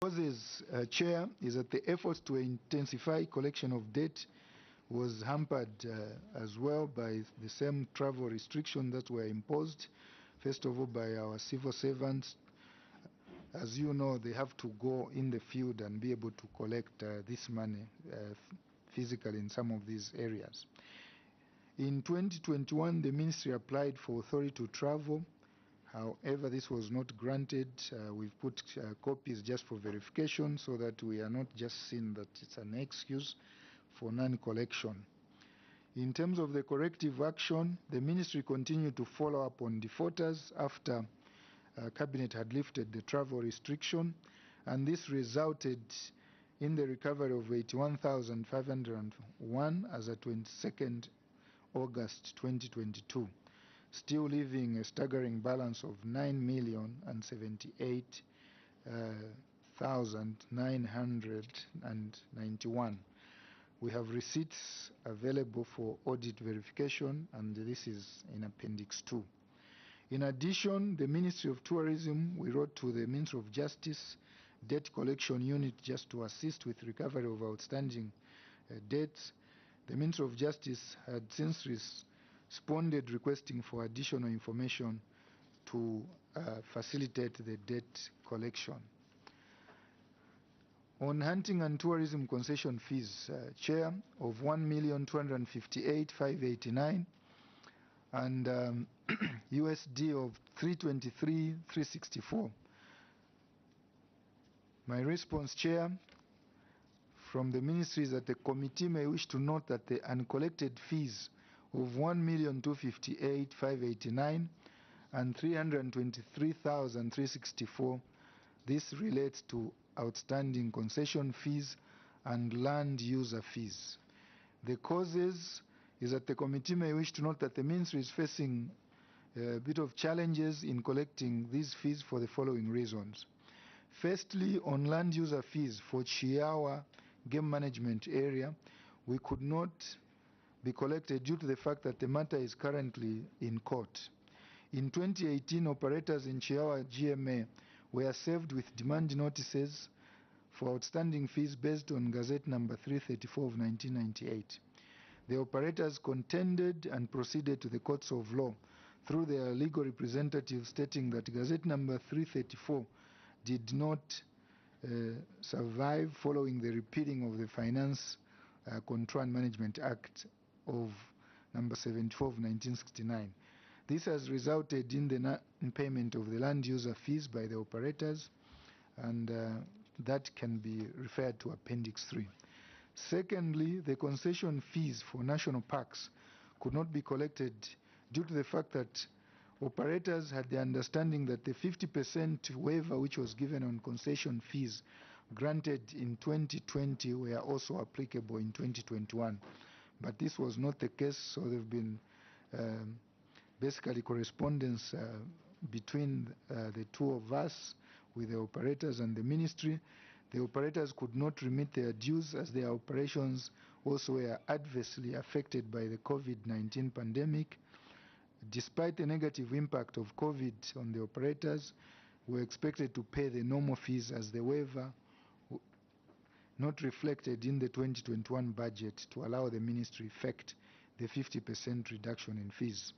Causes, Chair, is that the efforts to intensify collection of debt was hampered as well by the same travel restrictions that were imposed, first of all by our civil servants. As you know, they have to go in the field and be able to collect this money physically in some of these areas. In 2021, the ministry applied for authority to travel. However, this was not granted. We've put copies just for verification so that we are not just seeing that it's an excuse for non-collection. In terms of the corrective action, the ministry continued to follow up on defaulters after Cabinet had lifted the travel restriction, and this resulted in the recovery of 81,501 as at 22nd August 2022, still leaving a staggering balance of 9,078,991. We have receipts available for audit verification, and this is in Appendix 2. In addition, the Ministry of Tourism, we wrote to the Ministry of Justice Debt Collection Unit just to assist with recovery of outstanding debts. The Ministry of Justice had since responded requesting for additional information to facilitate the debt collection. On hunting and tourism concession fees, Chair, of 1,258,589 and USD of 323,364. My response, Chair, from the ministry is that the committee may wish to note that the uncollected fees of 1,258,589 and 323,364, this relates to outstanding concession fees and land user fees. The causes is that the committee may wish to note that the ministry is facing a bit of challenges in collecting these fees for the following reasons. Firstly, on land user fees for Chiawa Game Management Area, we could not be collected due to the fact that the matter is currently in court. In 2018, operators in Chiawa GMA were served with demand notices for outstanding fees based on Gazette number 334 of 1998. The operators contended and proceeded to the courts of law through their legal representatives, stating that Gazette number 334 did not survive following the repealing of the Finance Control and Management Act of number 74 of 1969. This has resulted in the non-payment of the land user fees by the operators, and that can be referred to Appendix 3. Secondly, the concession fees for national parks could not be collected due to the fact that operators had the understanding that the 50% waiver which was given on concession fees granted in 2020 were also applicable in 2021. But this was not the case, so there have been basically correspondence between the two of us with the operators and the ministry. The operators could not remit their dues as their operations also were adversely affected by the COVID-19 pandemic. Despite the negative impact of COVID on the operators, we were expected to pay the normal fees as the waiver not reflected in the 2021 budget to allow the ministry effect the 50% reduction in fees.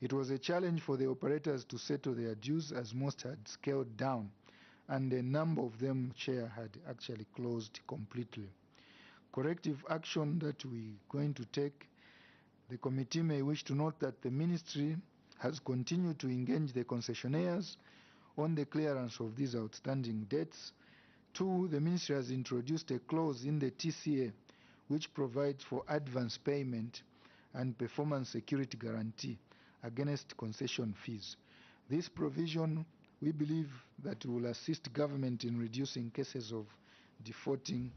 It was a challenge for the operators to settle their dues as most had scaled down, and a number of them, Chair, had actually closed completely. Corrective action that we're going to take, the committee may wish to note that the ministry has continued to engage the concessionaires on the clearance of these outstanding debts. Two, the ministry has introduced a clause in the TCA which provides for advance payment and performance security guarantee against concession fees. This provision, we believe, that will assist government in reducing cases of defaulting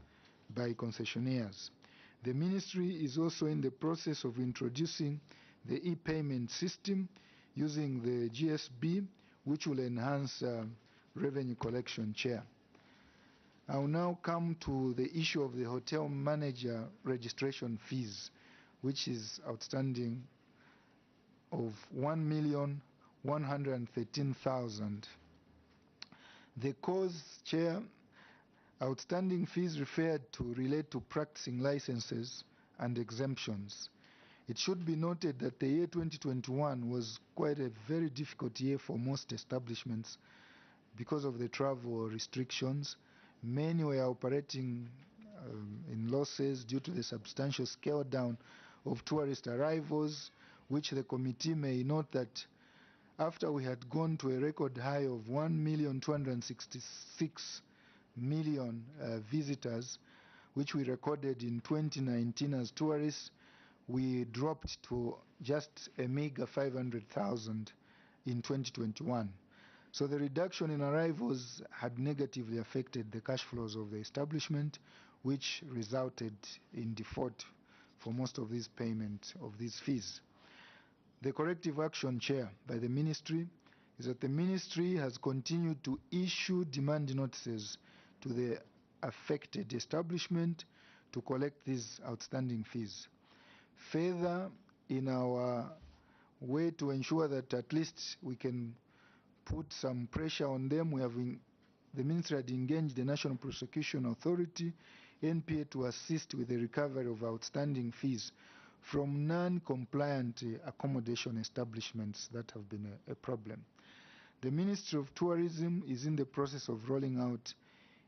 by concessionaires. The ministry is also in the process of introducing the e-payment system using the GSB, which will enhance revenue collection, Chair. I will now come to the issue of the hotel manager registration fees, which is outstanding of 1,113,000. The cause, Chair, Outstanding fees referred to relate to practicing licenses and exemptions. It should be noted that the year 2021 was quite a very difficult year for most establishments because of the travel restrictions. Many were operating in losses due to the substantial scale down of tourist arrivals, which the committee may note that after we had gone to a record high of 1,266,000,000 visitors, which we recorded in 2019 as tourists, we dropped to just a meager 500,000 in 2021. So the reduction in arrivals had negatively affected the cash flows of the establishment, which resulted in default for most of these payment of these fees. The corrective action, Chair, by the Ministry is that the Ministry has continued to issue demand notices to the affected establishment to collect these outstanding fees. Further, in our way to ensure that at least we can put some pressure on them, the Ministry had engaged the National Prosecution Authority, NPA, to assist with the recovery of outstanding fees from non-compliant accommodation establishments that have been a problem. The Ministry of Tourism is in the process of rolling out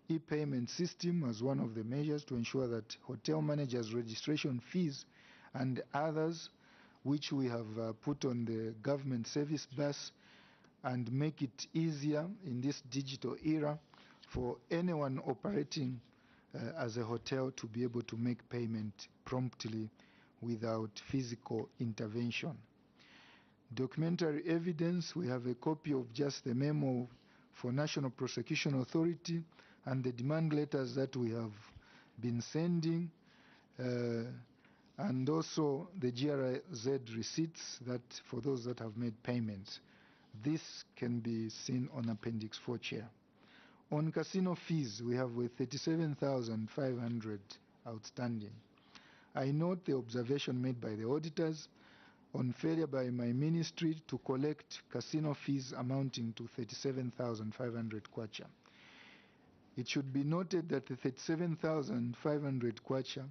e-payment system as one of the measures to ensure that hotel managers' registration fees and others which we have put on the government service bus and make it easier in this digital era for anyone operating as a hotel to be able to make payment promptly without physical intervention. Documentary evidence, we have a copy of just the memo for National Prosecution Authority and the demand letters that we have been sending, and also the GRZ receipts that for those that have made payments. This can be seen on Appendix 4, Chair. On casino fees, we have 37,500 outstanding. I note the observation made by the auditors on failure by my ministry to collect casino fees amounting to 37,500 kwacha. It should be noted that the 37,500 kwacha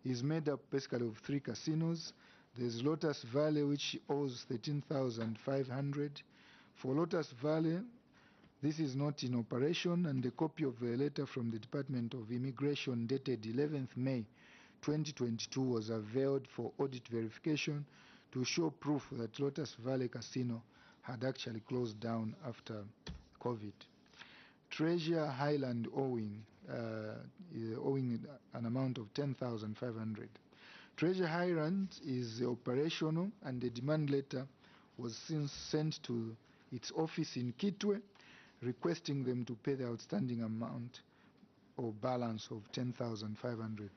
is made up basically of 3 casinos. There's Lotus Valley, which owes 13,500. For Lotus Valley, this is not in operation, and a copy of a letter from the Department of Immigration dated 11th May 2022 was availed for audit verification to show proof that Lotus Valley Casino had actually closed down after COVID. Treasure Highland owing an amount of 10,500. Treasure Highland is operational, and the demand letter was since sent to its office in Kitwe, requesting them to pay the outstanding amount or balance of 10,500.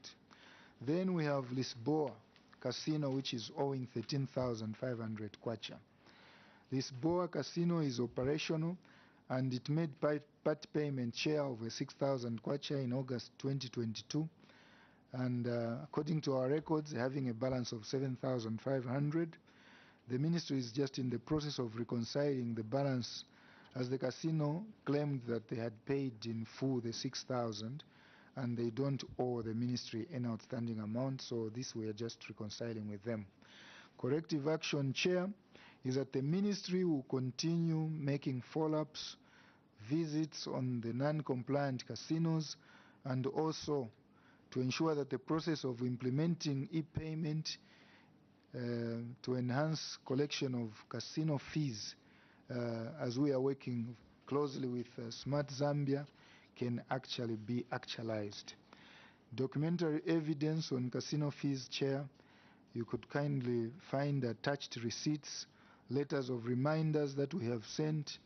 Then we have Lisboa Casino, which is owing 13,500 kwacha. Lisboa Casino is operational, and it made part payment share of 6,000 kwacha in August 2022. And according to our records, having a balance of 7,500. The ministry is just in the process of reconciling the balance, as the casino claimed that they had paid in full the 6,000 and they don't owe the ministry any outstanding amount, so this we are just reconciling with them. Corrective action, Chair, is that the ministry will continue making follow-ups, visits on the non-compliant casinos, and also to ensure that the process of implementing e-payment to enhance collection of casino fees, as we are working closely with Smart Zambia, can actually be actualized. Documentary evidence on casino fees, Chair, you could kindly find attached receipts, letters of reminders that we have sent,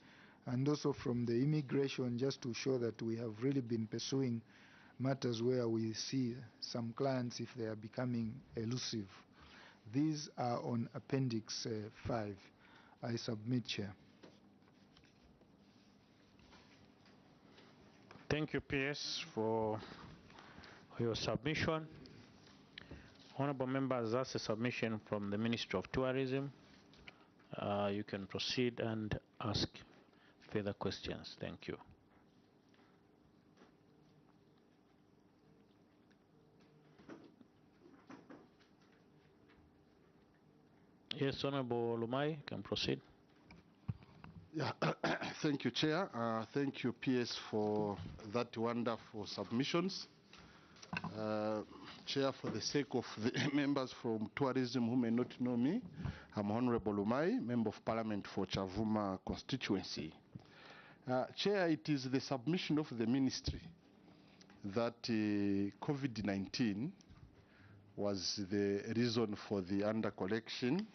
and also from the immigration, just to show that we have really been pursuing matters where we see some clients if they are becoming elusive. These are on Appendix 5. I submit, Chair. Thank you, PS, for your submission. Honorable members, that's a submission from the Ministry of Tourism. You can proceed and ask further questions. Thank you. Yes, Honorable Lumai, can proceed. Yeah, thank you, Chair. Thank you, PS, for that wonderful submissions. Chair, for the sake of the members from tourism who may not know me, I'm Honorable Lumai, Member of Parliament for Chavuma constituency. Chair, it is the submission of the ministry that COVID-19 was the reason for the under collection,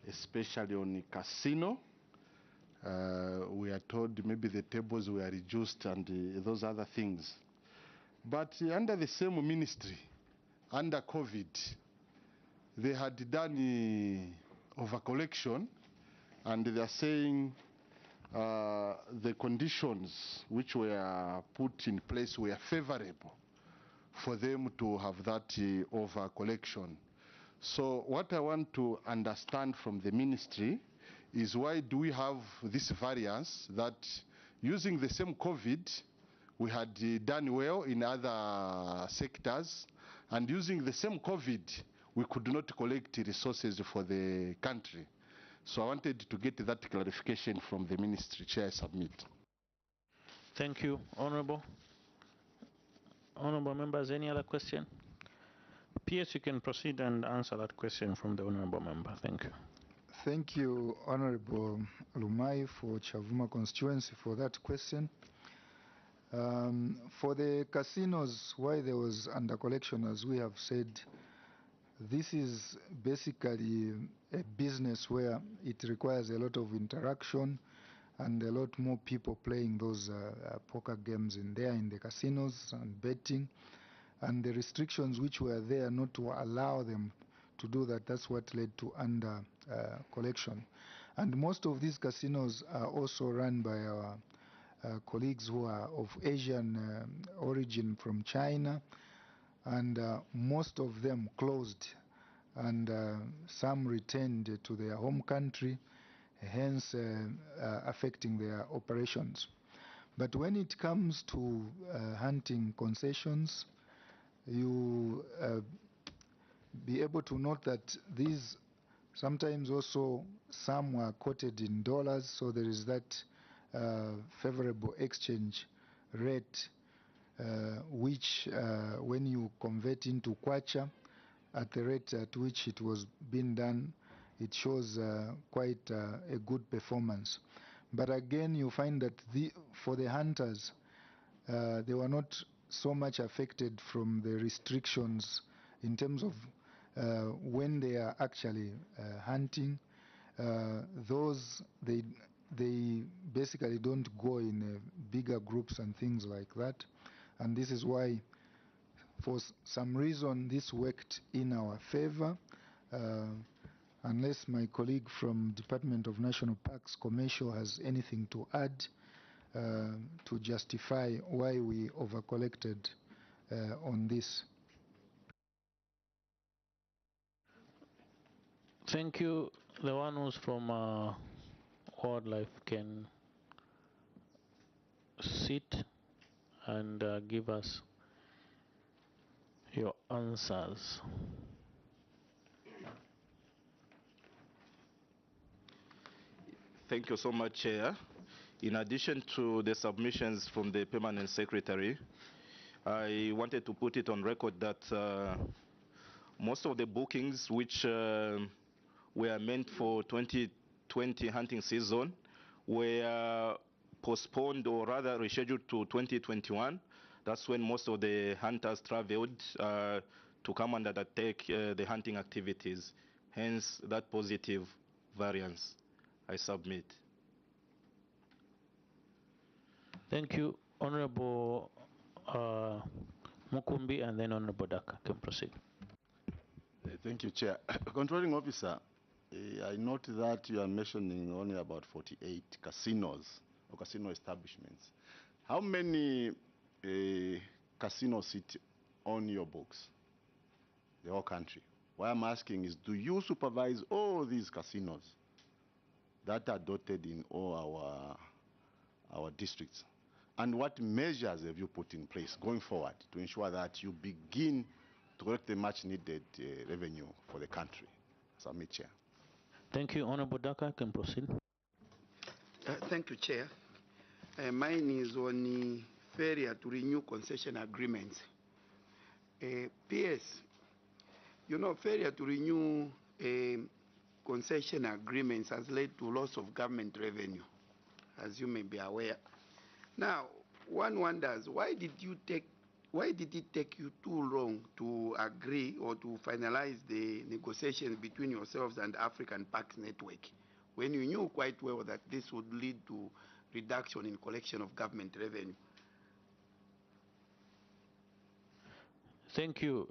especially on the casino. We are told maybe the tables were reduced and those other things. But under the same ministry, under COVID, they had done over collection, and they are saying the conditions which were put in place were favorable for them to have that over collection. So what I want to understand from the ministry is, why do we have this variance that using the same COVID, we had done well in other sectors, and using the same COVID, we could not collect resources for the country? So I wanted to get that clarification from the ministry. Chair, I submit. Thank you, Honorable. Honorable members, any other question? PS, you can proceed and answer that question from the Honorable member. Thank you. Thank you, Honorable Lumai for Chavuma constituency for that question. For the casinos, why there was under collection, as we have said, this is basically a business where it requires a lot of interaction and a lot more people playing those poker games in there in the casinos and betting. And the restrictions which were there not to allow them to do that, that's what led to under collection. And most of these casinos are also run by our colleagues who are of Asian origin from China, and most of them closed, and some returned to their home country, hence affecting their operations. But when it comes to hunting concessions, you be able to note that these sometimes also some were quoted in dollars, so there is that favorable exchange rate which when you convert into kwacha at the rate at which it was being done, it shows quite a good performance. But again, you find that for the hunters, they were not so much affected from the restrictions in terms of when they are actually hunting. Those they basically don't go in bigger groups and things like that, and this is why, for some reason, this worked in our favor. Unless my colleague from Department of National Parks Commercial has anything to add to justify why we overcollected on this. Thank you. The one who's from wildlife can sit and give us your answers. Thank you so much, Chair. In addition to the submissions from the Permanent Secretary, I wanted to put it on record that most of the bookings which were meant for 2020 hunting season were postponed, or rather rescheduled to 2021. That's when most of the hunters traveled to come and undertake the hunting activities. Hence, that positive variance. I submit. Thank you, Honorable Mukumbi, and then Honorable Daka can proceed. Thank you, Chair. Controlling Officer, I note that you are mentioning only about 48 casinos or casino establishments. How many casinos sit on your books? The whole country. What I'm asking is, do you supervise all these casinos that are dotted in all our districts? And what measures have you put in place going forward to ensure that you begin to collect the much needed revenue for the country? Submit, Chair. Thank you, Honorable Daka. You can proceed. Thank you, Chair. Mine is on failure to renew concession agreements. PS, you know, failure to renew concession agreements has led to loss of government revenue, as you may be aware. Now, one wonders, why did it take you too long to agree or to finalize the negotiations between yourselves and African Parks Network, when you knew quite well that this would lead to reduction in collection of government revenue? Thank you,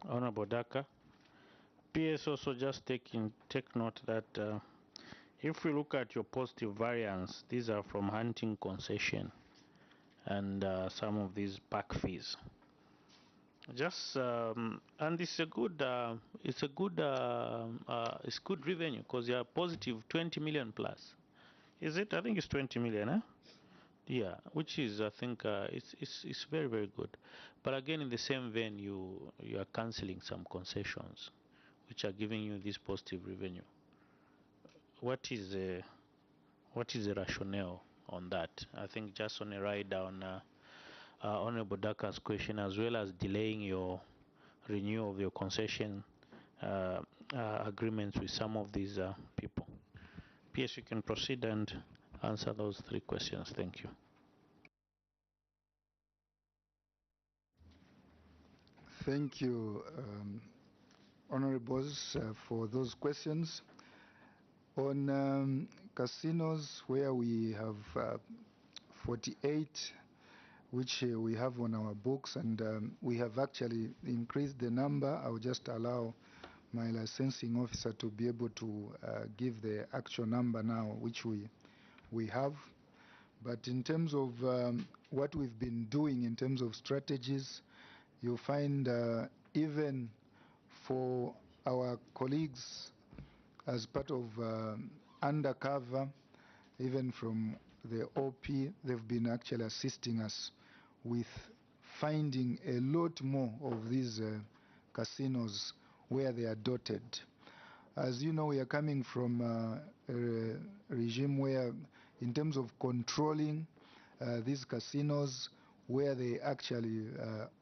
Honorable Daka. PS also just take note that if we look at your positive variance, these are from hunting concession and some of these park fees. Just and it's good revenue because you are positive 20 million plus. Is it? I think it's 20 million, huh? Yeah, which is, I think it's very, very good. But again, in the same vein, you are canceling some concessions which are giving you this positive revenue. What is the rationale on that? I think just on a ride down Honorable Daka's question, as well as delaying your renewal of your concession agreements with some of these people. PS, you can proceed and answer those three questions. Thank you. Thank you, Honorables, for those questions. On casinos, where we have 48, which we have on our books, and we have actually increased the number. I'll just allow my licensing officer to be able to give the actual number now, which we have. But in terms of what we've been doing in terms of strategies, you'll find even for our colleagues as part of undercover, even from the OP, they've been actually assisting us with finding a lot more of these casinos where they are dotted. As you know, we are coming from a regime where, in terms of controlling these casinos, where they actually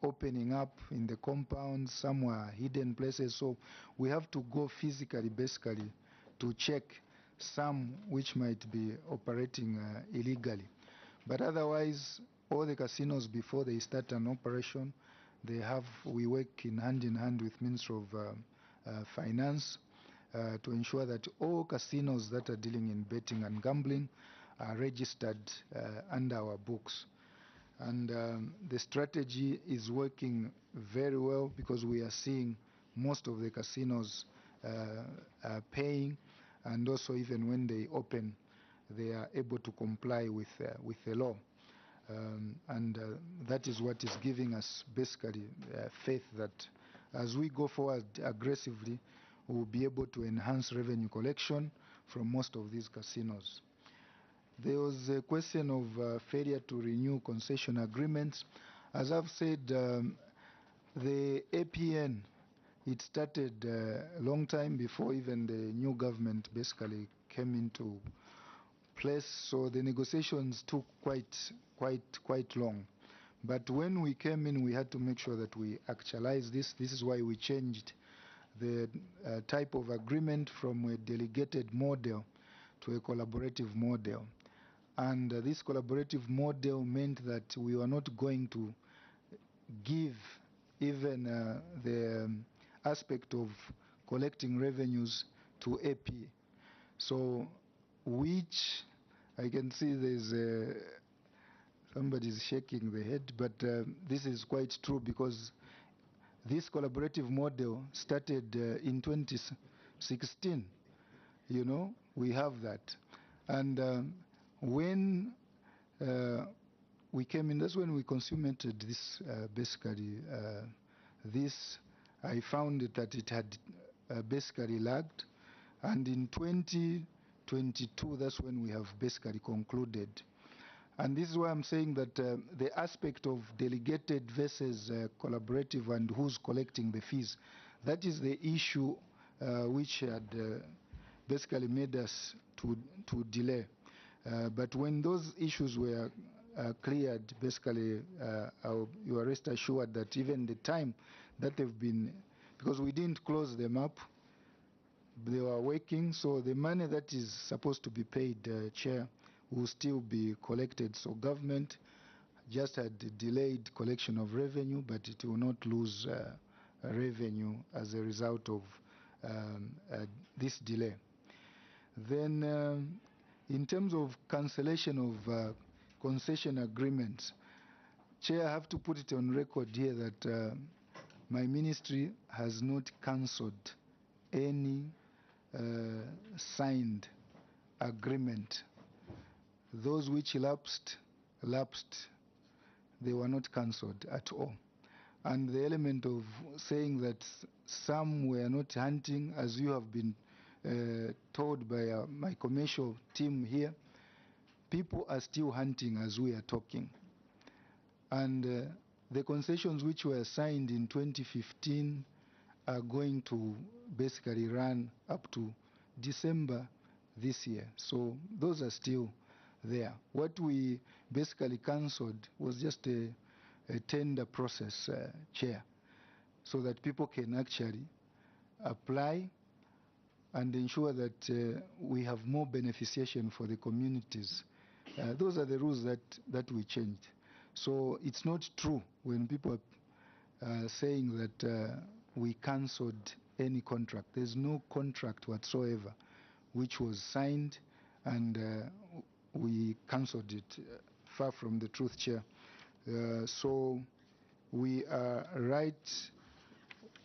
opening up in the compounds, somewhere hidden places. So we have to go physically, basically, to check some which might be operating illegally. But otherwise, all the casinos, before they start an operation, we work in hand with Ministry of Finance to ensure that all casinos that are dealing in betting and gambling are registered under our books. And the strategy is working very well, because we are seeing most of the casinos paying, and also even when they open, they are able to comply with the law. And that is what is giving us basically faith that as we go forward aggressively, we'll be able to enhance revenue collection from most of these casinos. There was a question of failure to renew concession agreements. As I've said, the APN, it started a long time before even the new government basically came into place. So the negotiations took quite long. But when we came in, we had to make sure that we actualize this. This is why we changed the type of agreement from a delegated model to a collaborative model. And this collaborative model meant that we were not going to give even the aspect of collecting revenues to AP. So, which I can see there's somebody's shaking the head, but this is quite true, because this collaborative model started in 2016. You know, we have that. And when we came in, that's when we consummated this, basically, this, I found that it had basically lagged. And in 2022, that's when we have basically concluded. And this is why I'm saying that the aspect of delegated versus collaborative and who's collecting the fees, that is the issue which had basically made us to delay. But when those issues were cleared, basically, you are rest assured that even the time that they've been, because we didn't close them up, they were working, so the money that is supposed to be paid, Chair, will still be collected. So government just had delayed collection of revenue, but it will not lose revenue as a result of this delay. Then in terms of cancellation of concession agreements, Chair, I have to put it on record here that my ministry has not cancelled any signed agreement. Those which lapsed. They were not cancelled at all. And the element of saying that some were not hunting, as you have been told by my commercial team here, people are still hunting as we are talking. And the concessions which were signed in 2015 are going to basically run up to December this year. So those are still there. What we basically cancelled was just a tender process, Chair, so that people can actually apply and ensure that we have more beneficiation for the communities. Those are the rules that we changed. So it's not true when people are saying that we cancelled any contract. There's no contract whatsoever which was signed and we cancelled it. Far from the truth, Chair. So we are right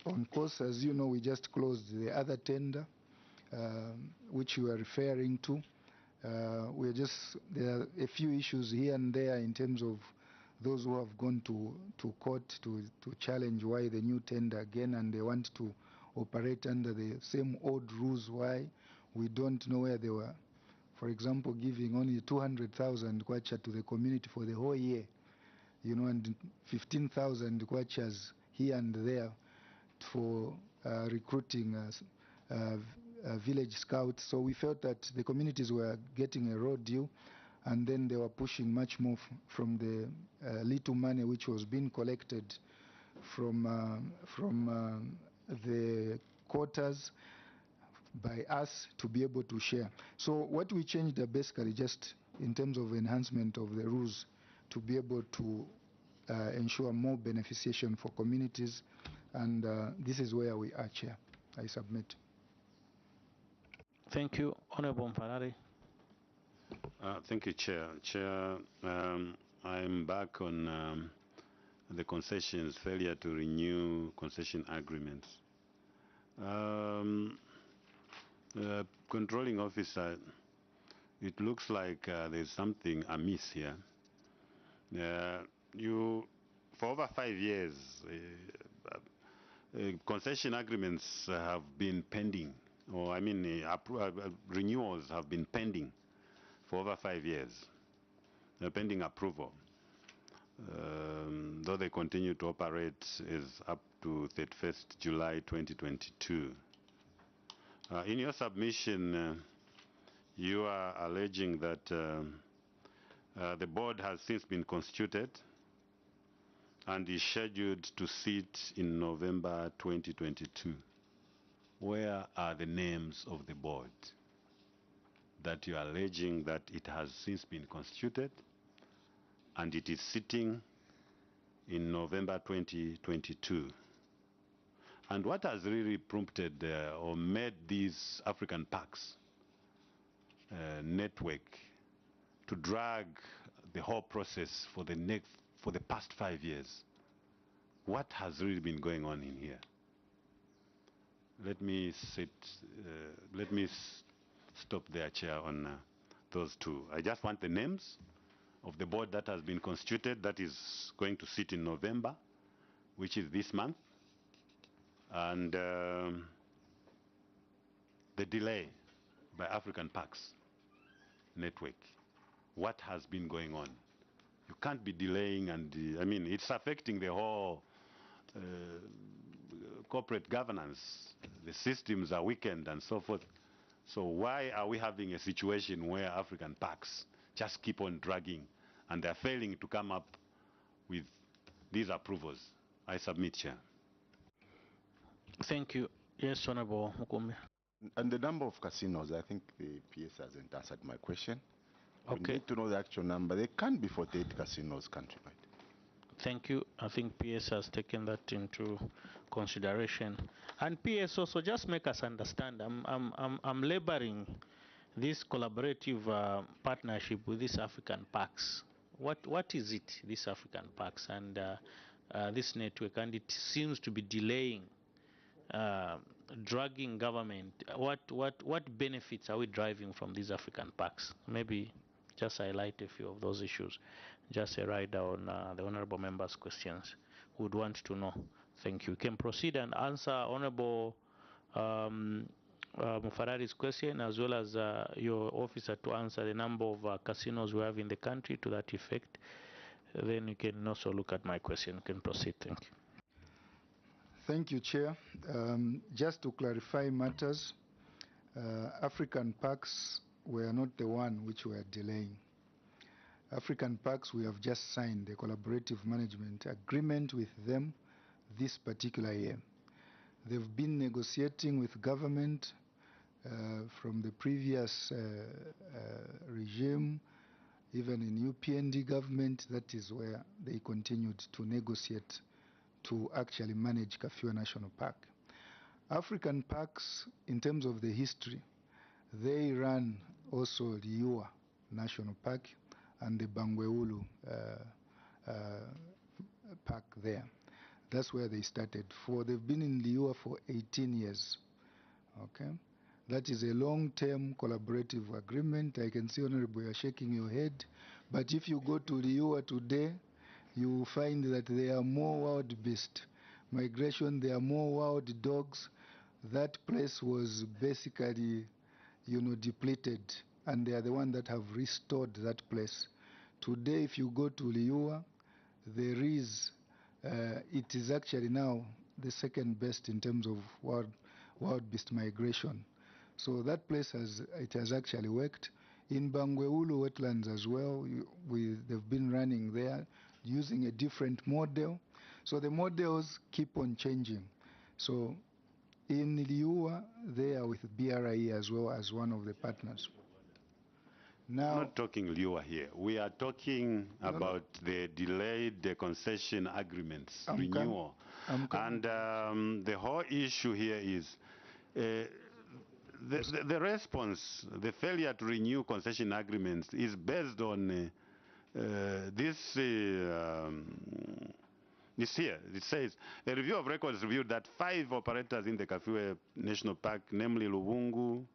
on course. As you know, we just closed the other tender, which you are referring to. There are a few issues here and there in terms of those who have gone to court to challenge why the new tender again, and they want to operate under the same old rules. Why? We don't know where they were. For example, giving only 200,000 kwacha to the community for the whole year, and 15,000 kwachas here and there for recruiting village scouts. So we felt that the communities were getting a raw deal, and then they were pushing much more from the little money which was being collected from the quotas by us to be able to share. So what we changed are basically just in terms of enhancement of the rules to be able to ensure more beneficiation for communities, and this is where we are, Chair. I submit. Thank you. Honorable Mfarari. Thank you, Chair. Chair, I'm back on the concessions, failure to renew concession agreements. Controlling officer, it looks like there's something amiss here. For over 5 years, concession agreements have been pending, or renewals have been pending for over 5 years. They're pending approval. Though they continue to operate is up to 31st July 2022. In your submission, you are alleging that the board has since been constituted and is scheduled to sit in November 2022. Where are the names of the board that you are alleging that it has since been constituted and it is sitting in November 2022? And what has really prompted or made these African parks network to drag the whole process for the past 5 years? What has really been going on in here? Let me stop there, Chair, on those two. I just want the names of the board that has been constituted, that is going to sit in November, which is this month, and the delay by African Parks Network. What has been going on? You can't be delaying, and it's affecting the whole corporate governance. The systems are weakened and so forth. So why are we having a situation where African parks just keep on dragging and they're failing to come up with these approvals? I submit, Chair. Thank you. Yes, Honorable Mukumbi. And the number of casinos, I think the PS hasn't answered my question. We Okay. need to know the actual number. There can be 48 casinos countrywide. Thank you. I think PS has taken that into consideration. And PS also just make us understand. I'm laboring this collaborative partnership with these African parks. What is it, these African parks, and this network? And it seems to be delaying, dragging government. What benefits are we driving from these African parks? Maybe just highlight a few of those issues. Just a rider on the honorable members' questions would want to know. Thank you. You can proceed and answer Honorable Mufarari's question, as well as your officer to answer the number of casinos we have in the country to that effect. Then you can also look at my question. You can proceed. Thank you. Thank you, Chair. Just to clarify matters, African parks were not the one which were delaying. African parks, we have just signed a collaborative management agreement with them this particular year. They've been negotiating with government from the previous regime, even in UPND government. That is where they continued to negotiate to actually manage Kafue National Park. African parks, in terms of the history, they run also Liua National Park and the Bangweulu Park there. That's where they started. They've been in Liua for 18 years. Okay, that is a long-term collaborative agreement. I can see, Honorable, you're shaking your head. But if you go to Liua today, you will find that there are more wild beast migration. There are more wild dogs. That place was basically, depleted, and they are the ones that have restored that place. Today, if you go to Liua, there is, it is actually now the second best in terms of wild beast migration. So that place has actually worked. In Bangweulu wetlands as well, they've been running there using a different model. So the models keep on changing. So in Liua, they are with BRI as well as one of the partners. Now, We're not talking Liua here. We are talking about the delayed concession agreements, renewal. And the whole issue here is the response, the failure to renew concession agreements is based on this here. It says, a review of records revealed that 5 operators in the Kafue National Park, namely Lubungu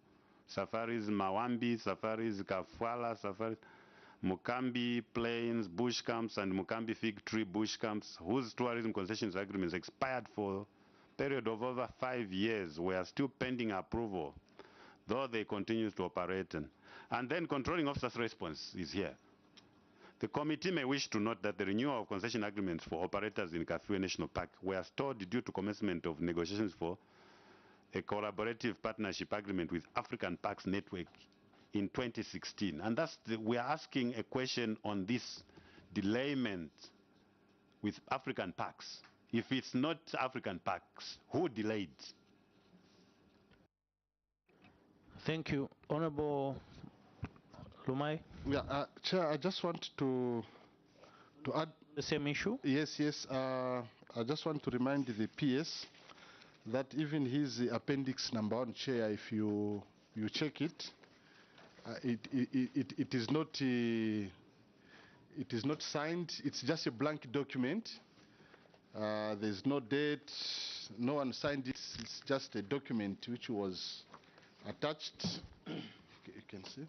Safaris, Mawambi Safaris, Kafwala Safaris, Mukambi Plains Bush Camps, and Mukambi Fig Tree Bush Camps, whose tourism concessions agreements expired for a period of over 5 years, were still pending approval, though they continue to operate. And then controlling officer's response is here. The committee may wish to note that the renewal of concession agreements for operators in Kafue National Park were stalled due to commencement of negotiations for a collaborative partnership agreement with African Parks Network in 2016. And we are asking a question on this delayment with African Parks. If it's not African Parks, who delayed? Thank you. Honorable Lumai? Yeah, Chair, I just want to add the same issue. Yes. I just want to remind the PS that even his appendix number 1, Chair, if you check it, it is not signed. It's just a blank document. There's no date. No one signed it. It's just a document which was attached. You can see.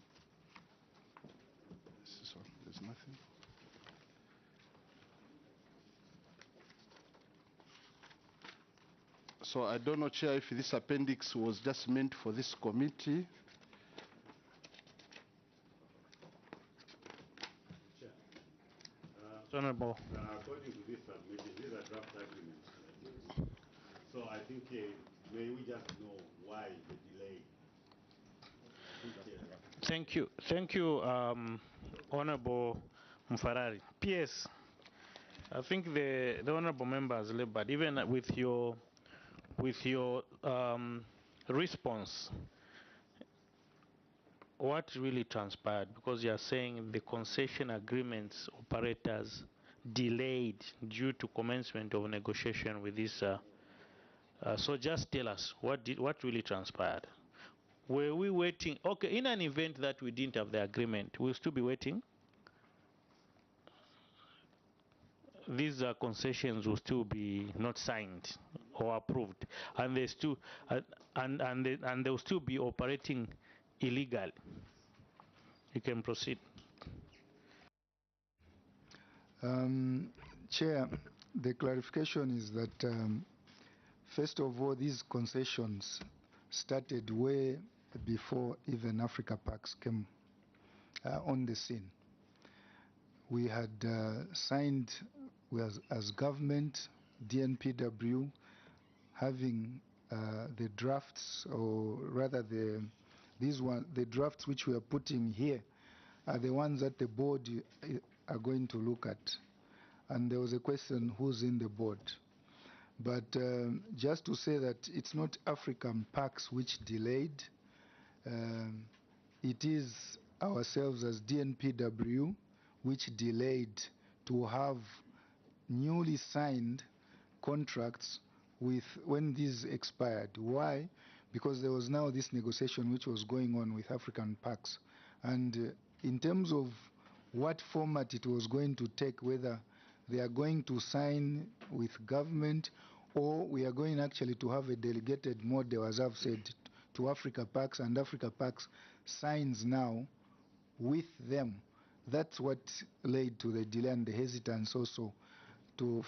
So there's nothing. So I don't know, Chair, if this appendix was just meant for this committee. Honorable. According to this submission, these are draft agreements. So I think, may we just know why the delay? Thank you, Honorable Mfarari. PS, I think the honorable member has labored, even with your response, what really transpired, because you are saying the concession agreements operators delayed due to commencement of negotiation with this. So just tell us what really transpired. Were we waiting? Okay, in an event that we didn't have the agreement, we'll still be waiting. These concessions will still be not signed or approved, and they still and they'll still be operating illegal. You can proceed. Chair, the clarification is that first of all, these concessions started way before even Africa Parks came on the scene. We had signed as government, DNPW, having the drafts, or rather the drafts which we are putting here are the ones that the board are going to look at. And there was a question, who's in the board? But just to say that it's not African Parks which delayed, it is ourselves as DNPW which delayed to have newly signed contracts with when these expired. Why? Because there was now this negotiation which was going on with African Parks. And in terms of what format it was going to take, whether they are going to sign with government or we are going actually to have a delegated model, as I've said, to Africa Parks, and Africa Parks signs now with them. That's what led to the delay and the hesitance also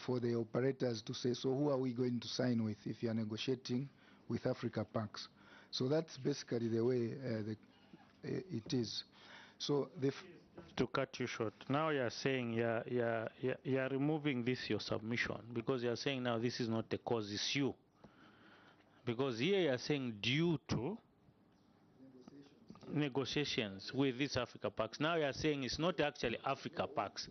for the operators to say, so who are we going to sign with if you are negotiating with Africa Parks? So that's basically the way it is. So to cut you short, now you are saying you are removing this your submission, because you are saying now this is not the cause, it's you. Because here you are saying due to negotiations with these Africa Parks. Now you are saying it's not actually Africa Parks,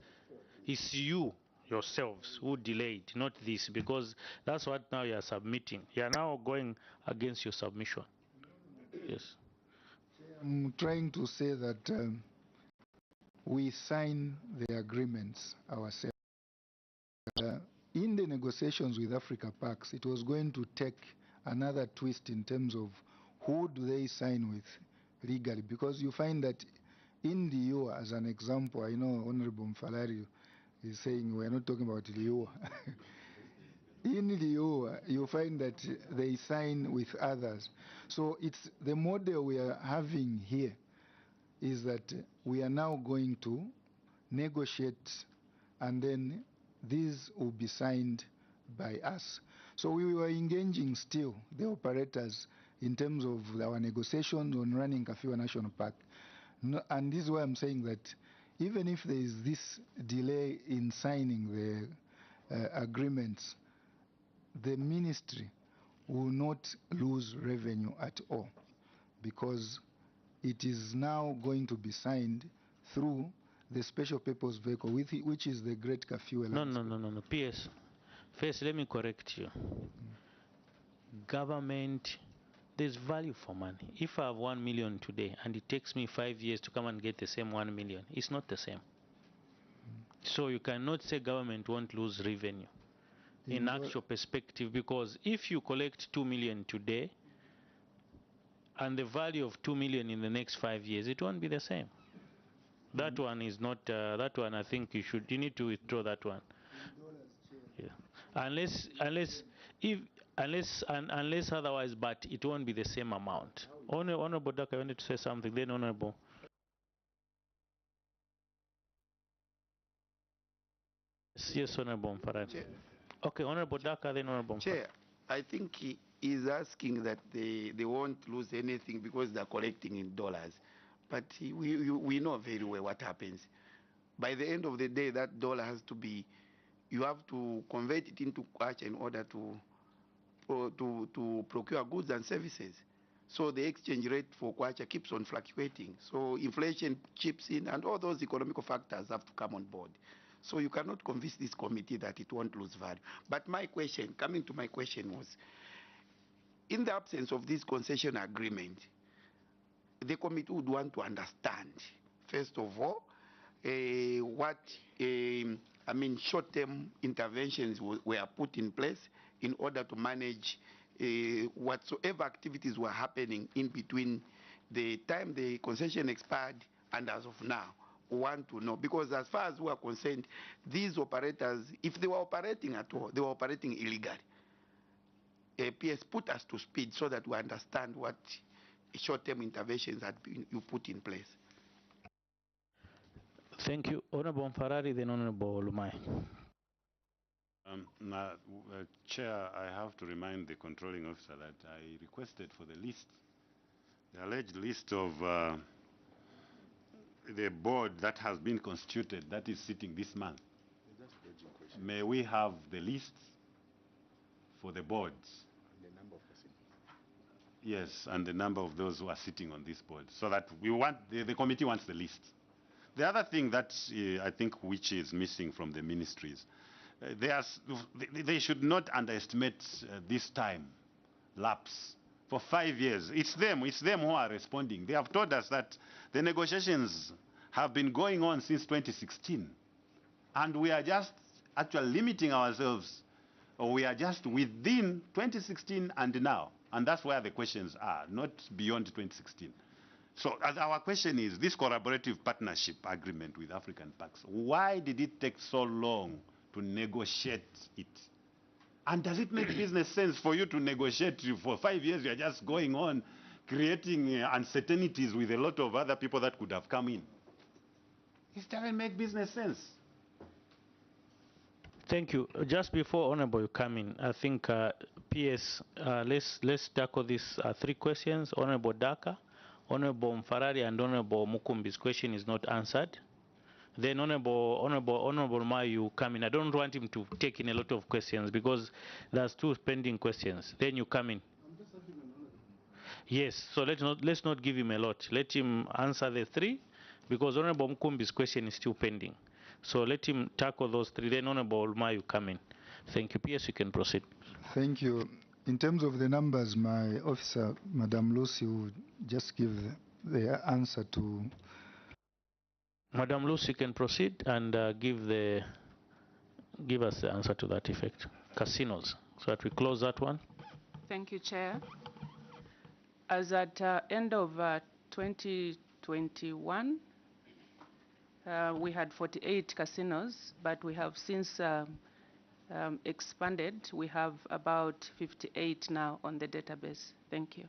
it's you yourselves who delayed, not this, because that's what now you are submitting. You are now going against your submission. Yes. I'm trying to say that we sign the agreements ourselves. In the negotiations with Africa Parks, it was going to take another twist in terms of who do they sign with legally, because you find that in the EU, as an example, I know Honorable Mfalari is saying we're not talking about the EU. In the EU, you find that they sign with others. So it's the model we are having here is that we are now going to negotiate, and then these will be signed by us. So we were engaging still the operators in terms of our negotiations on running Kafue National Park. No, and this is why I'm saying that even if there is this delay in signing the agreements, the ministry will not lose revenue at all, because it is now going to be signed through the special purpose vehicle, which is the Great Kafue. No. PS, first let me correct you. Government, there's value for money. If I have 1 million today and it takes me 5 years to come and get the same 1 million, it's not the same. So you cannot say government won't lose revenue in actual perspective, because if you collect 2 million today and the value of 2 million in the next 5 years, it won't be the same. That one is not, that one I think you need to withdraw that one. Yeah. Unless otherwise, but it won't be the same amount. Honorable Daka, I wanted to say something, then Honorable. Yes, Honorable Mfarad. Okay, Honorable Daka, then Honorable Mfarad. Chair, I think he is asking that they won't lose anything because they're collecting in dollars. But we know very well what happens. By the end of the day, that dollar has to be, you have to convert it into cash in order to procure goods and services. So the exchange rate for kwacha keeps on fluctuating. So inflation chips in, and all those economic factors have to come on board. So you cannot convince this committee that it won't lose value. But my question, coming to my question was, in the absence of this concession agreement, the committee would want to understand, first of all, what short-term interventions were put in place in order to manage whatsoever activities were happening in between the time the concession expired and as of now. We want to know, because as far as we are concerned, these operators, if they were operating at all, they were operating illegally. PS put us to speed so that we understand what short-term interventions had been you put in place. Thank you. Honorable Mfarari, then Honorable Lumai. Chair, I have to remind the controlling officer that I requested for the list, the alleged list of the board that has been constituted, that is sitting this month. May we have the list for the boards? Yes, and the number of those who are sitting on this board, so that we want, the committee wants the list. The other thing that I think which is missing from the ministries, they should not underestimate this time lapse. For 5 years, it's them who are responding. They have told us that the negotiations have been going on since 2016, and we are just actually limiting ourselves, or we are just within 2016 and now. And that's where the questions are, not beyond 2016. So as our question is, this collaborative partnership agreement with African Parks, why did it take so long to negotiate it? And does it make business sense for you to negotiate for 5 years? You're just going on creating uncertainties with a lot of other people that could have come in. It doesn't make business sense. Thank you. Just before Honorable you come in, I think PS, let's tackle these 3 questions. Honorable Daka, Honorable Mfarari, and Honorable Mukumbi's question is not answered. Then Honorable Ma, you come in. I don't want him to take in a lot of questions because there's 2 pending questions. Then you come in. Yes, so let's not give him a lot. Let him answer the 3 because Honorable Mukumbi's question is still pending. So let him tackle those 3. Then Honorable Ma, you come in. Thank you. PS, you can proceed. Thank you. In terms of the numbers, my officer, Madam Lucy, will just give the answer to. Madam Lucy can proceed and give us the answer to that effect. Casinos, so that we close that one. Thank you, Chair. As at end of 2021, we had 48 casinos, but we have since expanded. We have about 58 now on the database. Thank you.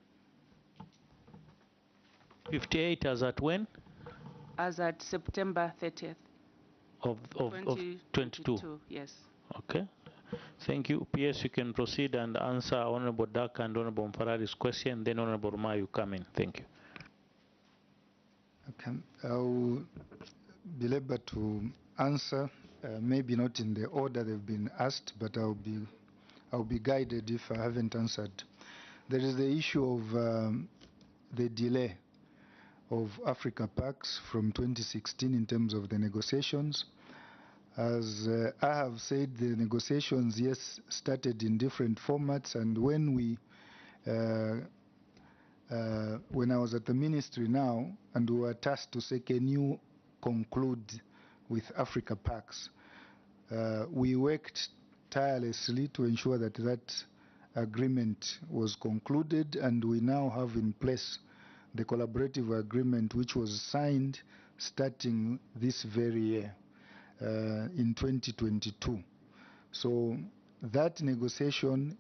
58 as at when? As at September 30th. Of 2022? Yes. Okay. Thank you. PS, you can proceed and answer Honorable Duck and Honorable Mfarari's question. Then Honorable Ma, you come in. Thank you. Okay. I'll be able to answer, maybe not in the order they've been asked, but I'll be guided if I haven't answered. There is the issue of the delay of Africa Parks from 2016 in terms of the negotiations. As I have said, the negotiations, yes, started in different formats, and when I was at the ministry now, and we were tasked to say, can you conclude with Africa Parks? We worked tirelessly to ensure that that agreement was concluded, and we now have in place the collaborative agreement which was signed starting this very year in 2022. So that negotiation,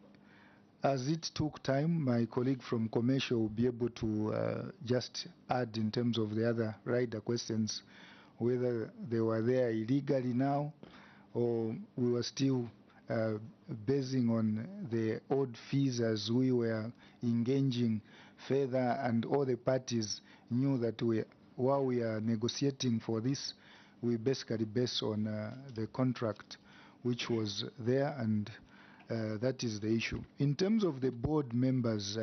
as it took time, my colleague from commercial will be able to just add in terms of the other rider questions, whether they were there illegally now or we were still basing on the old fees as we were engaging further, and all the parties knew that while we are negotiating for this, we basically base on the contract which was there, and that is the issue. In terms of the board members,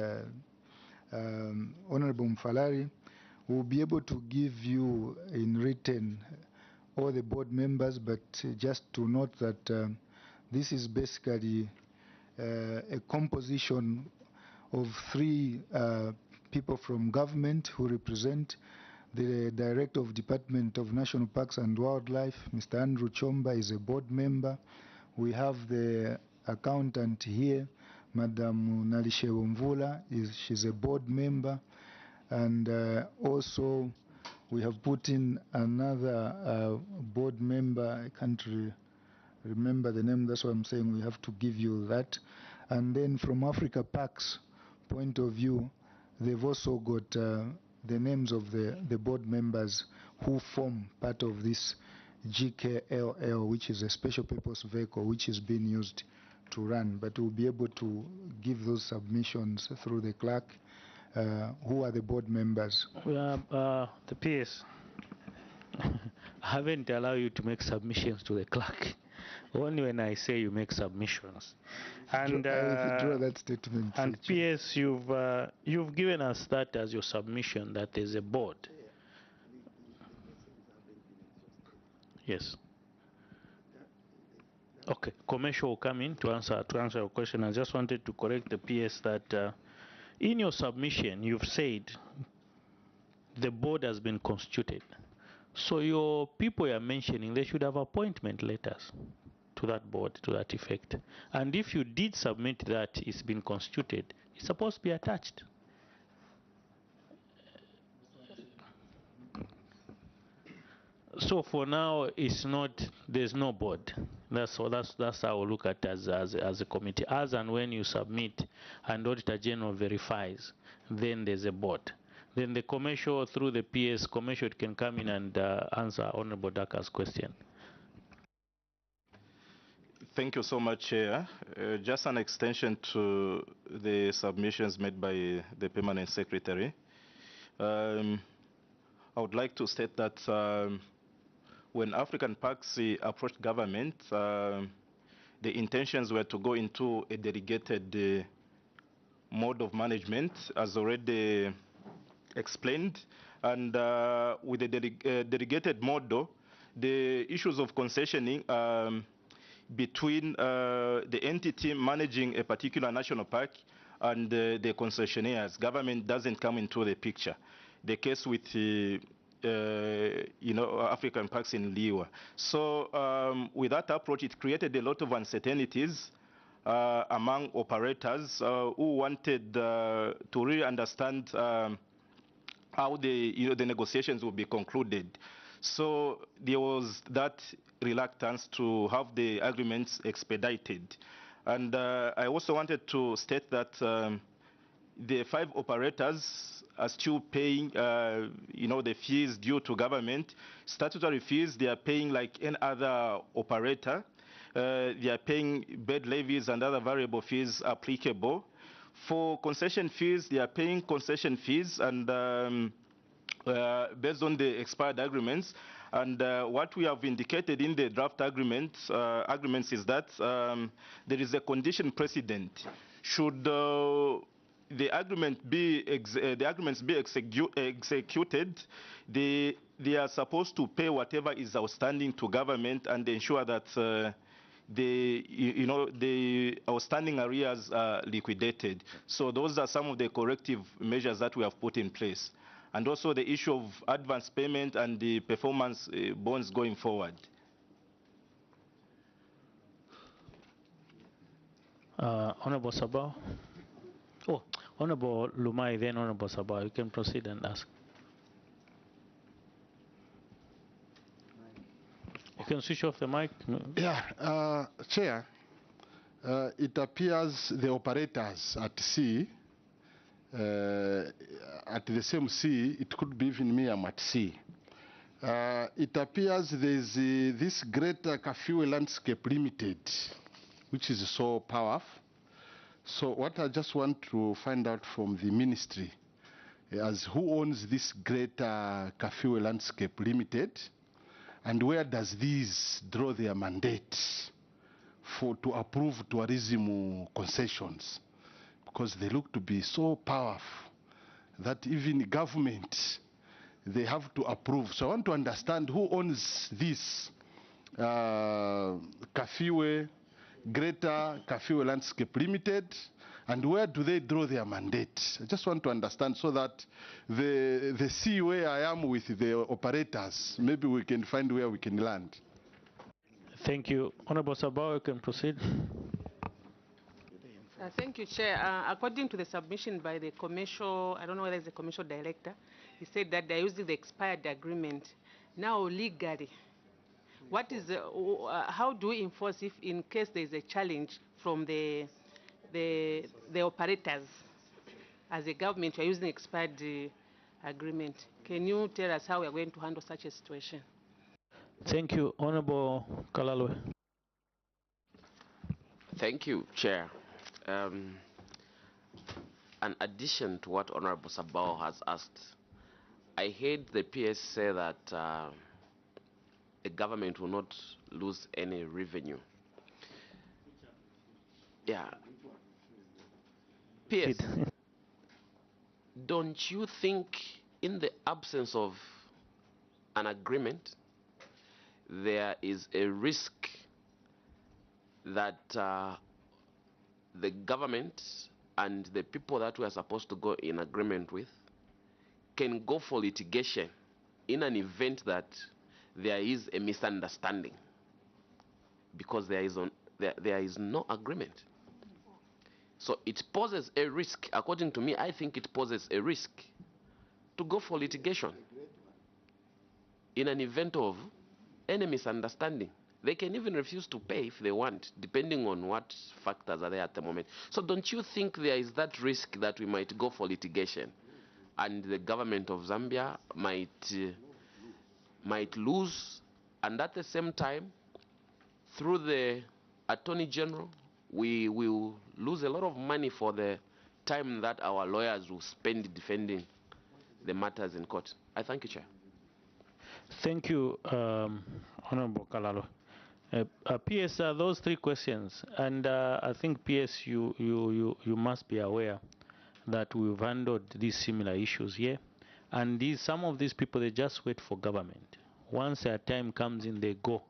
Honorable Mfalari, will be able to give you in written all the board members, but just to note that this is basically a composition of 3 people from government who represent the Director of Department of National Parks and Wildlife, Mr. Andrew Chomba, is a board member. We have the accountant here, Madam Nalishe Mvula, she's a board member. And also we have put in another board member. I can't remember the name, that's why I'm saying we have to give you that. And then from Africa Parks point of view, they've also got the names of the board members who form part of this GKLL, which is a special purpose vehicle which is being used to run. But we'll be able to give those submissions through the clerk. Who are the board members? The PS. I haven't allowed you to make submissions to the clerk. Only when I say you make submissions. And I withdraw that statement. And PS, you've given us that as your submission, that there's a board. Yes. Okay. Commercial will come in to answer your question. I just wanted to correct the PS that in your submission you've said the board has been constituted. So your people you're mentioning, they should have appointment letters to that board to that effect. And if you did submit that it's been constituted, it's supposed to be attached. So for now, it's not. There's no board. That's how we look at it as a committee. As and when you submit, and Auditor General verifies, then there's a board. Then the commercial through the PS commercial can come in and answer Honorable Daka's question. Thank you so much, Chair. Just an extension to the submissions made by the Permanent Secretary. I would like to state that when African Parks approached government, the intentions were to go into a delegated mode of management, as already explained. And with the delegated model, the issues of concessioning between the entity managing a particular national park and the concessionaires, government doesn't come into the picture. The case with African Parks in Liwa. So with that approach, it created a lot of uncertainties among operators who wanted to really understand how the negotiations will be concluded. So there was that reluctance to have the agreements expedited. And I also wanted to state that the 5 operators are still paying, the fees due to government. Statutory fees, they are paying like any other operator. They are paying bed levies and other variable fees applicable. For concession fees, they are paying concession fees and based on the expired agreements. And what we have indicated in the draft agreements is that there is a condition precedent. Should the agreements be executed, they are supposed to pay whatever is outstanding to government and ensure that the outstanding arrears are liquidated. So those are some of the corrective measures that we have put in place. And also the issue of advance payment and the performance bonds going forward. Honorable Sabah. Oh, Honorable Lumai, then Honorable Sabah. You can proceed and ask. You can switch off the mic. Yeah, Chair, it appears the operators at sea, at the same sea, it could be even me, I'm at sea. It appears there's this greater Kafue Landscape Limited, which is so powerful. So what I just want to find out from the ministry is who owns this greater Kafue Landscape Limited, and where does these draw their mandate to approve tourism concessions? Because they look to be so powerful. that even government, they have to approve. So I want to understand who owns this Kafiwe, Greater Kafiwe Landscape Limited, and where do they draw their mandate? I just want to understand so that the see where I am with the operators, maybe we can find where we can land. Thank you. Honorable Sabao, you can proceed. Thank you, Chair. According to the submission by the commercial, I don't know whether it's the commercial director, he said that they're using the expired agreement. Now, legally, what is how do we enforce if in case there is a challenge from the operators? As a government, we are using expired agreement. Can you tell us how we are going to handle such a situation? Thank you. Honorable Kalalwe. Thank you, Chair. An addition to what Honorable Sabao has asked, I heard the PS say that the government will not lose any revenue. Yeah. PS, don't you think in the absence of an agreement, there is a risk that the government and the people that we are supposed to go in agreement with can go for litigation in an event that there is a misunderstanding because there is no agreement? So it poses a risk. According to me, I think it poses a risk to go for litigation in an event of any misunderstanding. They can even refuse to pay if they want, depending on what factors are there at the moment. So don't you think there is that risk that we might go for litigation and the government of Zambia might lose, and at the same time, through the Attorney General, we will lose a lot of money for the time that our lawyers will spend defending the matters in court? I thank you, Chair. Thank you, Honorable Kalalo. PS, those three questions, and I think PS, you must be aware that we've handled these similar issues here, and some of these people, they just wait for government. Once their time comes in, they go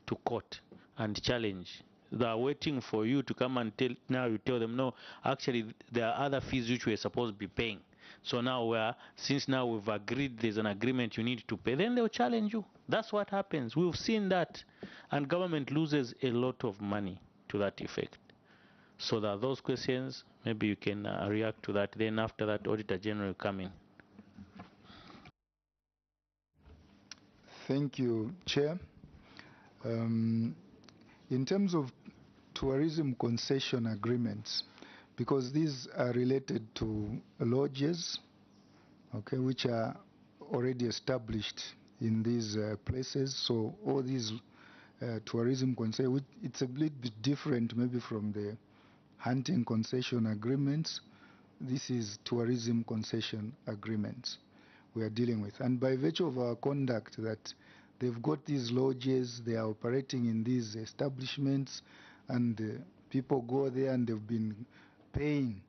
to court and challenge. They are waiting for you to come and now you tell them, no, actually there are other fees which we're supposed to be paying. So now since now we've agreed there's an agreement you need to pay, then they'll challenge you. That's what happens. We've seen that. And government loses a lot of money to that effect. So that those questions, maybe you can react to that. Then after that, Auditor General will come in. Thank you, Chair. In terms of tourism concession agreements, because these are related to lodges, okay, which are already established in these places. So all these tourism concession, it's a little bit different maybe from the hunting concession agreements. This is tourism concession agreements we are dealing with. And by virtue of our conduct that they've got these lodges, they are operating in these establishments, and people go there and they've been paying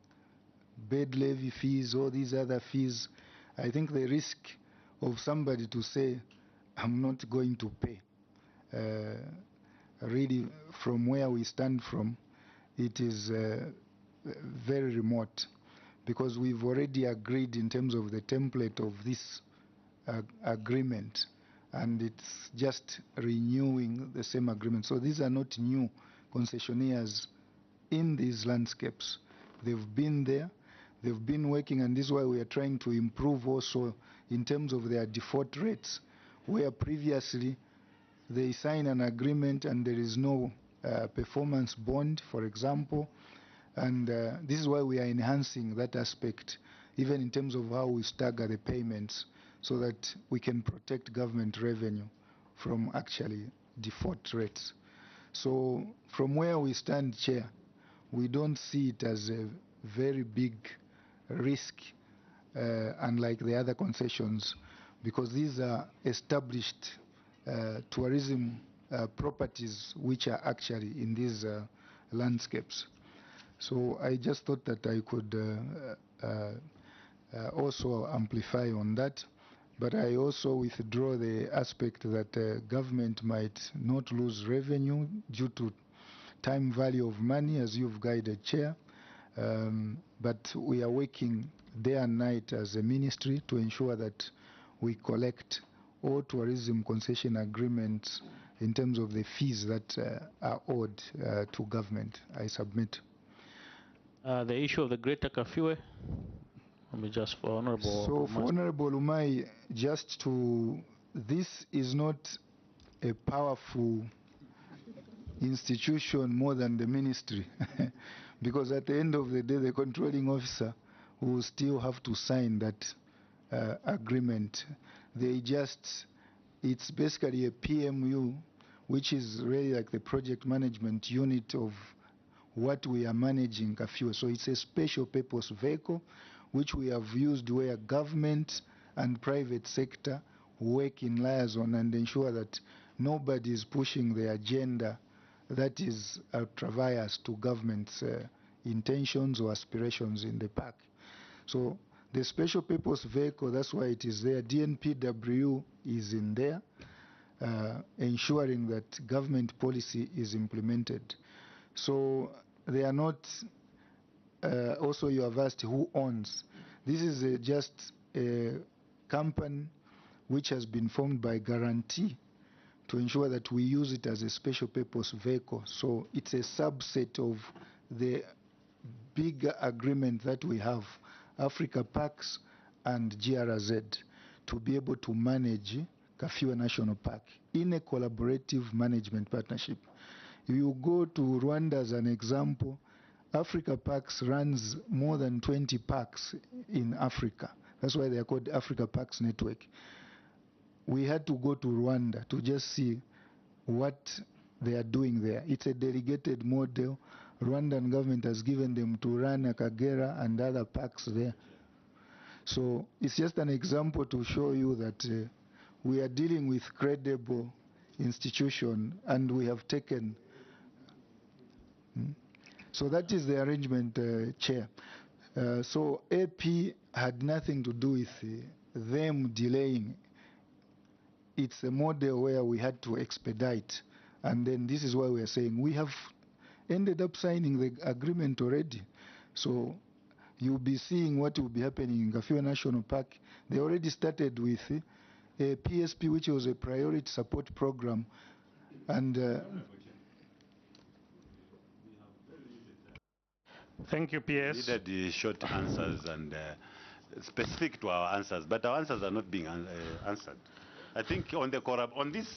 bed levy fees, all these other fees. I think the risk of somebody to say, I'm not going to pay, really from where we stand from, it is very remote, because we've already agreed in terms of the template of this agreement, and it's just renewing the same agreement. So these are not new concessionaires in these landscapes. They've been there, they've been working, and this is why we are trying to improve also in terms of their default rates, where previously they sign an agreement and there is no performance bond, for example, and this is why we are enhancing that aspect, even in terms of how we stagger the payments, so that we can protect government revenue from actually default rates. So from where we stand, Chair, we don't see it as a very big risk, unlike the other concessions, because these are established tourism properties which are actually in these landscapes. So I just thought that I could also amplify on that. But I also withdraw the aspect that government might not lose revenue due to time value of money, as you've guided, Chair. But we are working day and night as a ministry to ensure that we collect all tourism concession agreements in terms of the fees that are owed to government. I submit. The issue of the Greater Kafue, just for Honorable. So for Honorable Umai, this is not a powerful institution more than the ministry, because at the end of the day, the controlling officer will still have to sign that agreement. It's basically a PMU, which is really like the project management unit of what we are managing Kafue. So it's a special purpose vehicle which we have used where government and private sector work in liaison and ensure that nobody is pushing the agenda that is ultravious to government's intentions or aspirations in the park. So the special purpose vehicle, that's why it is there. DNPW is in there, ensuring that government policy is implemented. So they are not, also you have asked who owns. This is just a company which has been formed by guarantee to ensure that we use it as a special purpose vehicle. So it's a subset of the bigger agreement that we have, Africa Parks and GRZ, to be able to manage Kafue National Park in a collaborative management partnership. You go to Rwanda as an example, Africa Parks runs more than 20 parks in Africa. That's why they are called Africa Parks Network. We had to go to Rwanda to just see what they are doing there. It's a delegated model. Rwandan government has given them to run Akagera and other parks there. So it's just an example to show you that we are dealing with credible institution and we have taken. So that is the arrangement, Chair. So AP had nothing to do with them delaying. It's a model where we had to expedite. And then this is why we are saying we have ended up signing the agreement already. So you'll be seeing what will be happening in Kafue National Park. They already started with a PSP, which was a priority support program. And thank you, PS. We needed the short answers and specific to our answers, but our answers are not being answered. I think on this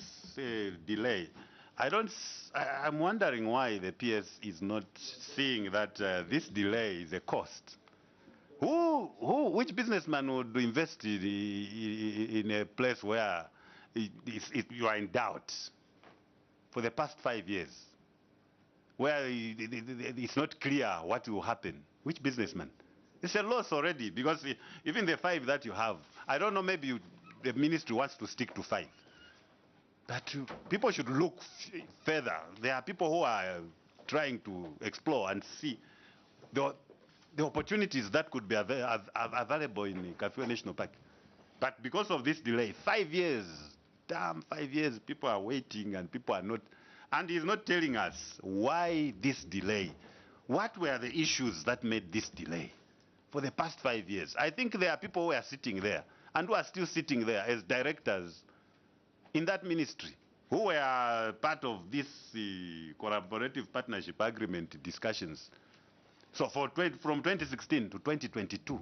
delay, I'm wondering why the PS is not seeing that this delay is a cost. Which businessman would invest in a place where you are in doubt for the past 5 years, where it's not clear what will happen? Which businessman? It's a loss already, because even the 5 that you have, I don't know, maybe the ministry wants to stick to 5. But people should look further. There are people who are trying to explore and see the opportunities that could be available in Kafue National Park. But because of this delay, 5 years, damn 5 years, people are waiting and people are not. And he's not telling us why this delay. What were the issues that made this delay for the past 5 years? I think there are people who are sitting there and who are still sitting there as directors in that ministry who were part of this collaborative partnership agreement discussions. So from 2016 to 2022,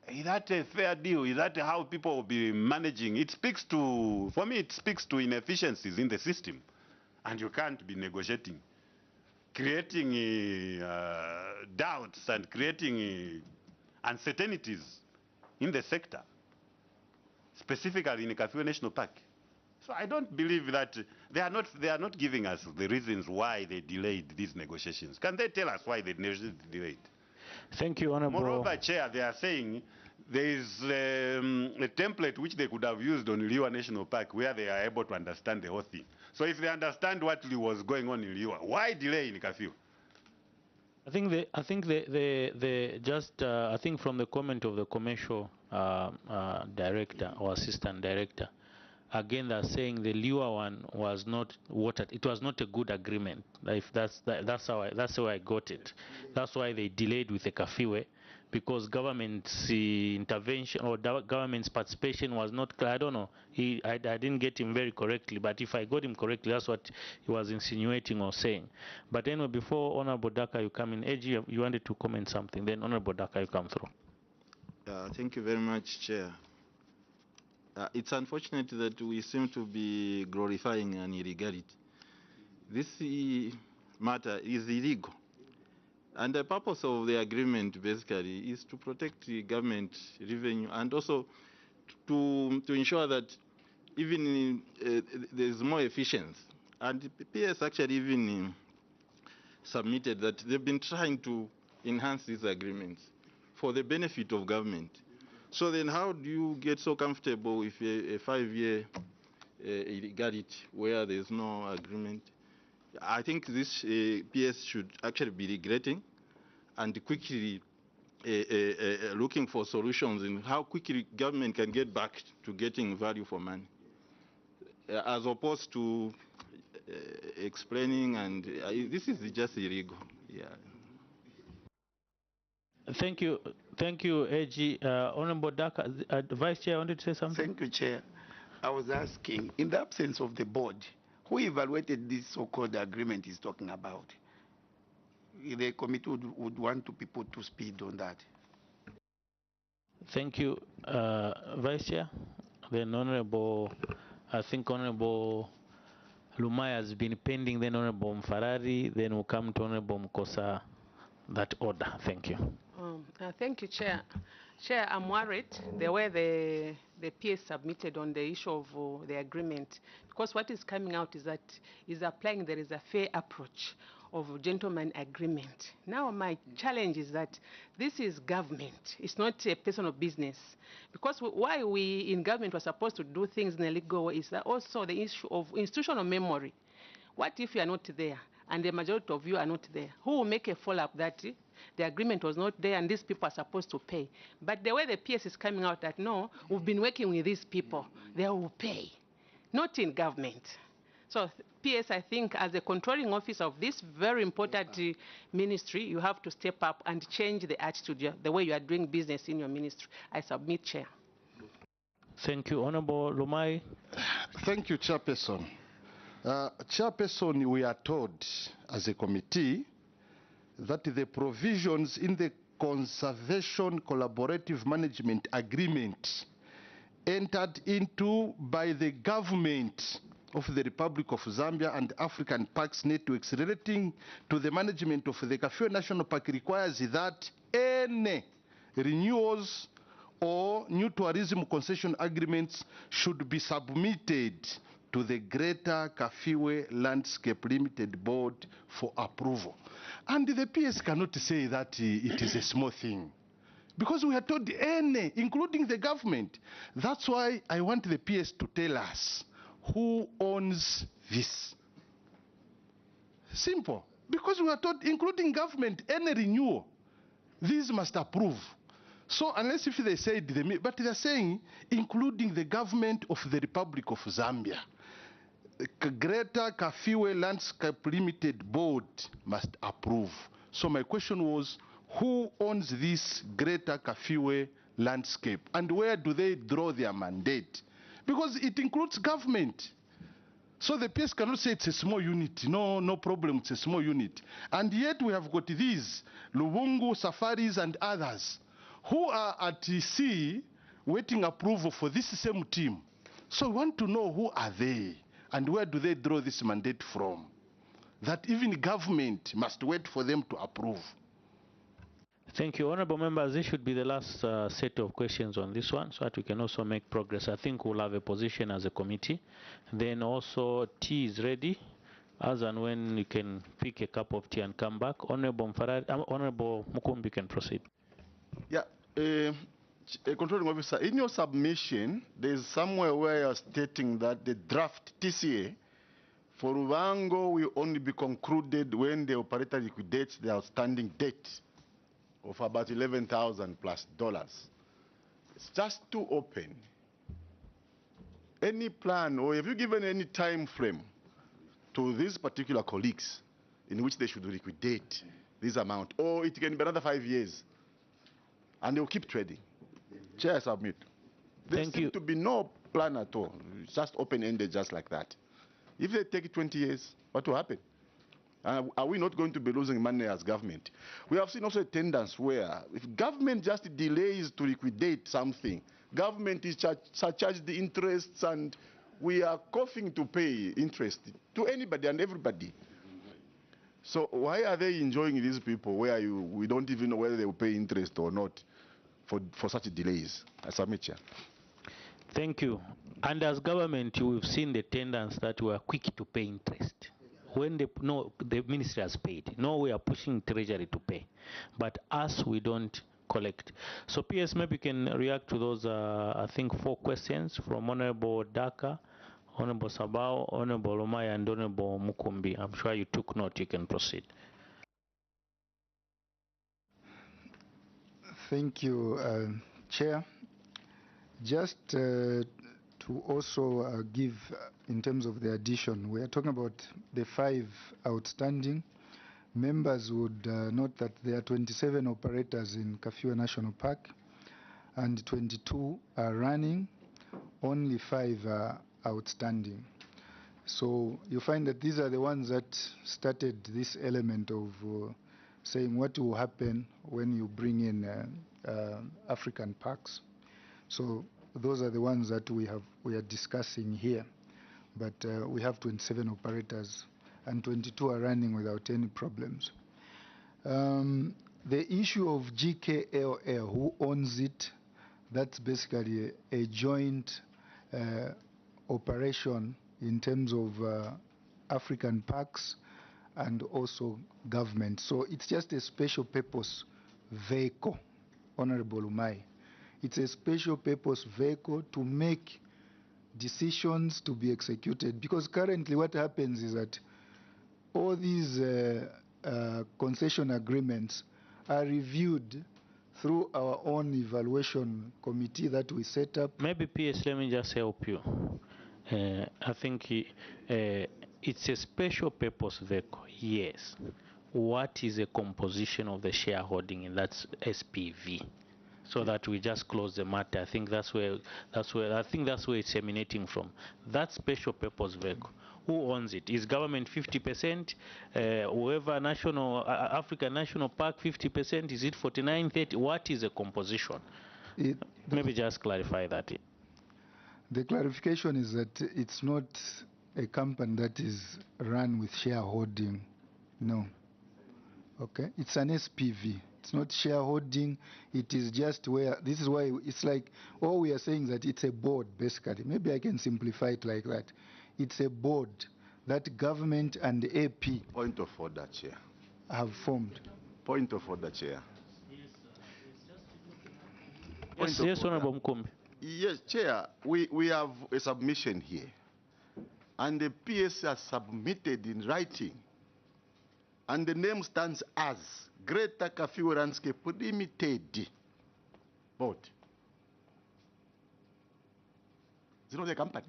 is that a fair deal? Is that how people will be managing? It speaks to, for me, it speaks to inefficiencies in the system. And you can't be negotiating, creating doubts and creating uncertainties in the sector, specifically in Kafue National Park. So I don't believe that they are not giving us the reasons why they delayed these negotiations. Can they tell us why they delayed? Thank you, Honorable. Moreover, Chair, they are saying there is a template which they could have used on Liwa National Park where they are able to understand the whole thing. So if they understand what was going on in Liwa, why delay in Kafue? I think I think from the comment of the commercial director or assistant director, again they're saying the Liwa one was not it was not a good agreement. If that's how I got it. That's why they delayed with the Kafiwe, because government's intervention or government's participation was not clear. I don't know. I didn't get him very correctly, but if I got him correctly, that's what he was insinuating or saying. But anyway, before Honorable Daka, you come in. AG, you wanted to comment something. Then Honorable Daka, you come through. Thank you very much, Chair. It's unfortunate that we seem to be glorifying an illegality. This matter is illegal. And the purpose of the agreement basically is to protect the government revenue and also to ensure that even there's more efficiency. And the PS actually even submitted that they've been trying to enhance these agreements for the benefit of government. So then how do you get so comfortable with a 5-year illegality where there's no agreement? I think this PS should actually be regretting and quickly looking for solutions in how quickly government can get back to getting value for money, as opposed to explaining and this is just illegal. Yeah. Thank you, AG. Honorable Daka, Vice Chair, wanted to say something. Thank you, Chair. I was asking, in the absence of the board, who evaluated this so-called agreement he's talking about? The committee would want to be put to speed on that. Thank you, Vice Chair. Then Honorable, I think Honorable Lumai has been pending, then Honorable Mfarari, then we'll come to Honorable Mkosa, that order. Thank you. Thank you, Chair. Chair, I'm worried the way the PS submitted on the issue of the agreement, because what is coming out is that is applying there is a fair approach of gentleman agreement. Now my challenge is that this is government. It's not a personal business. Because why we in government were supposed to do things in a legal way is that also the issue of institutional memory. What if you are not there and the majority of you are not there? Who will make a follow-up that the agreement was not there and these people are supposed to pay? But the way the PS is coming out that no, we've been working with these people, they will pay. Not in government. So PS, I think as a controlling officer of this very important ministry, you have to step up and change the attitude, the way you are doing business in your ministry. I submit, Chair. Thank you. Honorable Lumai. Thank you, Chairperson. Chairperson, we are told as a committee that the provisions in the Conservation Collaborative Management Agreement entered into by the government of the Republic of Zambia and African Parks Networks relating to the management of the Kafiwe National Park requires that any renewals or new tourism concession agreements should be submitted to the Greater Kafiwe Landscape Limited Board for approval. And the PS cannot say that it is a small thing, because we are told any, including the government. That's why I want the PS to tell us who owns this. Simple. Because we are told, including government, any renewal, these must approve. So unless if they said, but they are saying, including the government of the Republic of Zambia, Greater Kafiwe Landscape Limited Board must approve. So my question was, who owns this Greater Kafiwe Landscape, and where do they draw their mandate? Because it includes government. So the PS cannot say it's a small unit. No problem, it's a small unit. And yet we have got these, Lubungu, Safaris, and others, who are at sea waiting approval for this same team. So we want to know who are they, and where do they draw this mandate from? That even government must wait for them to approve. Thank you. Honorable members, this should be the last set of questions on this one, so that we can also make progress. I think we'll have a position as a committee. Then also tea is ready, as and when you can pick a cup of tea and come back. Honorable Mukumbi can proceed. Yeah, controlling officer, in your submission, there's somewhere where you're stating that the draft TCA For Rubango, will only be concluded when the operator liquidates the outstanding debt of about $11,000 plus dollars. It's just too open. Any plan, or have you given any time frame to these particular colleagues in which they should liquidate this amount? Or it can be another 5 years, and they'll keep trading. Chair, I submit. There seems to be no plan at all. It's just open-ended, just like that. If they take 20 years, what will happen? Are we not going to be losing money as government? We have seen also a tendency where if government just delays to liquidate something, government is charged the interests, and we are coughing to pay interest to anybody and everybody. So why are they enjoying these people where we don't even know whether they will pay interest or not for such delays? I submit, Chair. Thank you. And as government, we've seen the tendency that we are quick to pay interest. When the ministry has paid, no, we are pushing treasury to pay, but us, we don't collect. So PS, maybe you can react to those, I think, 4 questions from Honorable Daka, Honorable Sabao, Honorable Omai, and Honorable Mukumbi. I'm sure you took note. You can proceed. Thank you, Chair. Just to also give, in terms of the addition, we are talking about the 5 outstanding. Members would note that there are 27 operators in Kafue National Park, and 22 are running, only 5 are outstanding. So you find that these are the ones that started this element of saying what will happen when you bring in African parks. So those are the ones that we are discussing here. But we have 27 operators, and 22 are running without any problems. The issue of GKLL, who owns it, that's basically a joint operation in terms of African parks and also government. So it's just a special purpose vehicle, Honorable Umai. It's a special purpose vehicle to make decisions to be executed, because currently what happens is that all these concession agreements are reviewed through our own evaluation committee that we set up. Maybe PS, let me just help you. I think it's a special purpose vehicle, yes. What is the composition of the shareholding in that SPV? So that we just close the matter. I think that's where it's emanating from. That special purpose vehicle, who owns it? Is government 50%? Whoever national African National Park 50%? Is it 49-30? What is the composition? Maybe just clarify that. The clarification is that it's not a company that is run with shareholding. No. Okay, it's an SPV. It's not shareholding. It is just where, this is why it's like, all we are saying is that it's a board, basically. Maybe I can simplify it like that. It's a board that government and AP Point of order, Chair. have formed. Point of order, Chair. Yes, Honorable Mukumbi. Yes, Chair. We have a submission here, and the PS has submitted in writing, and the name stands as Greater Kafue Landscape Limited Board. It's not a company.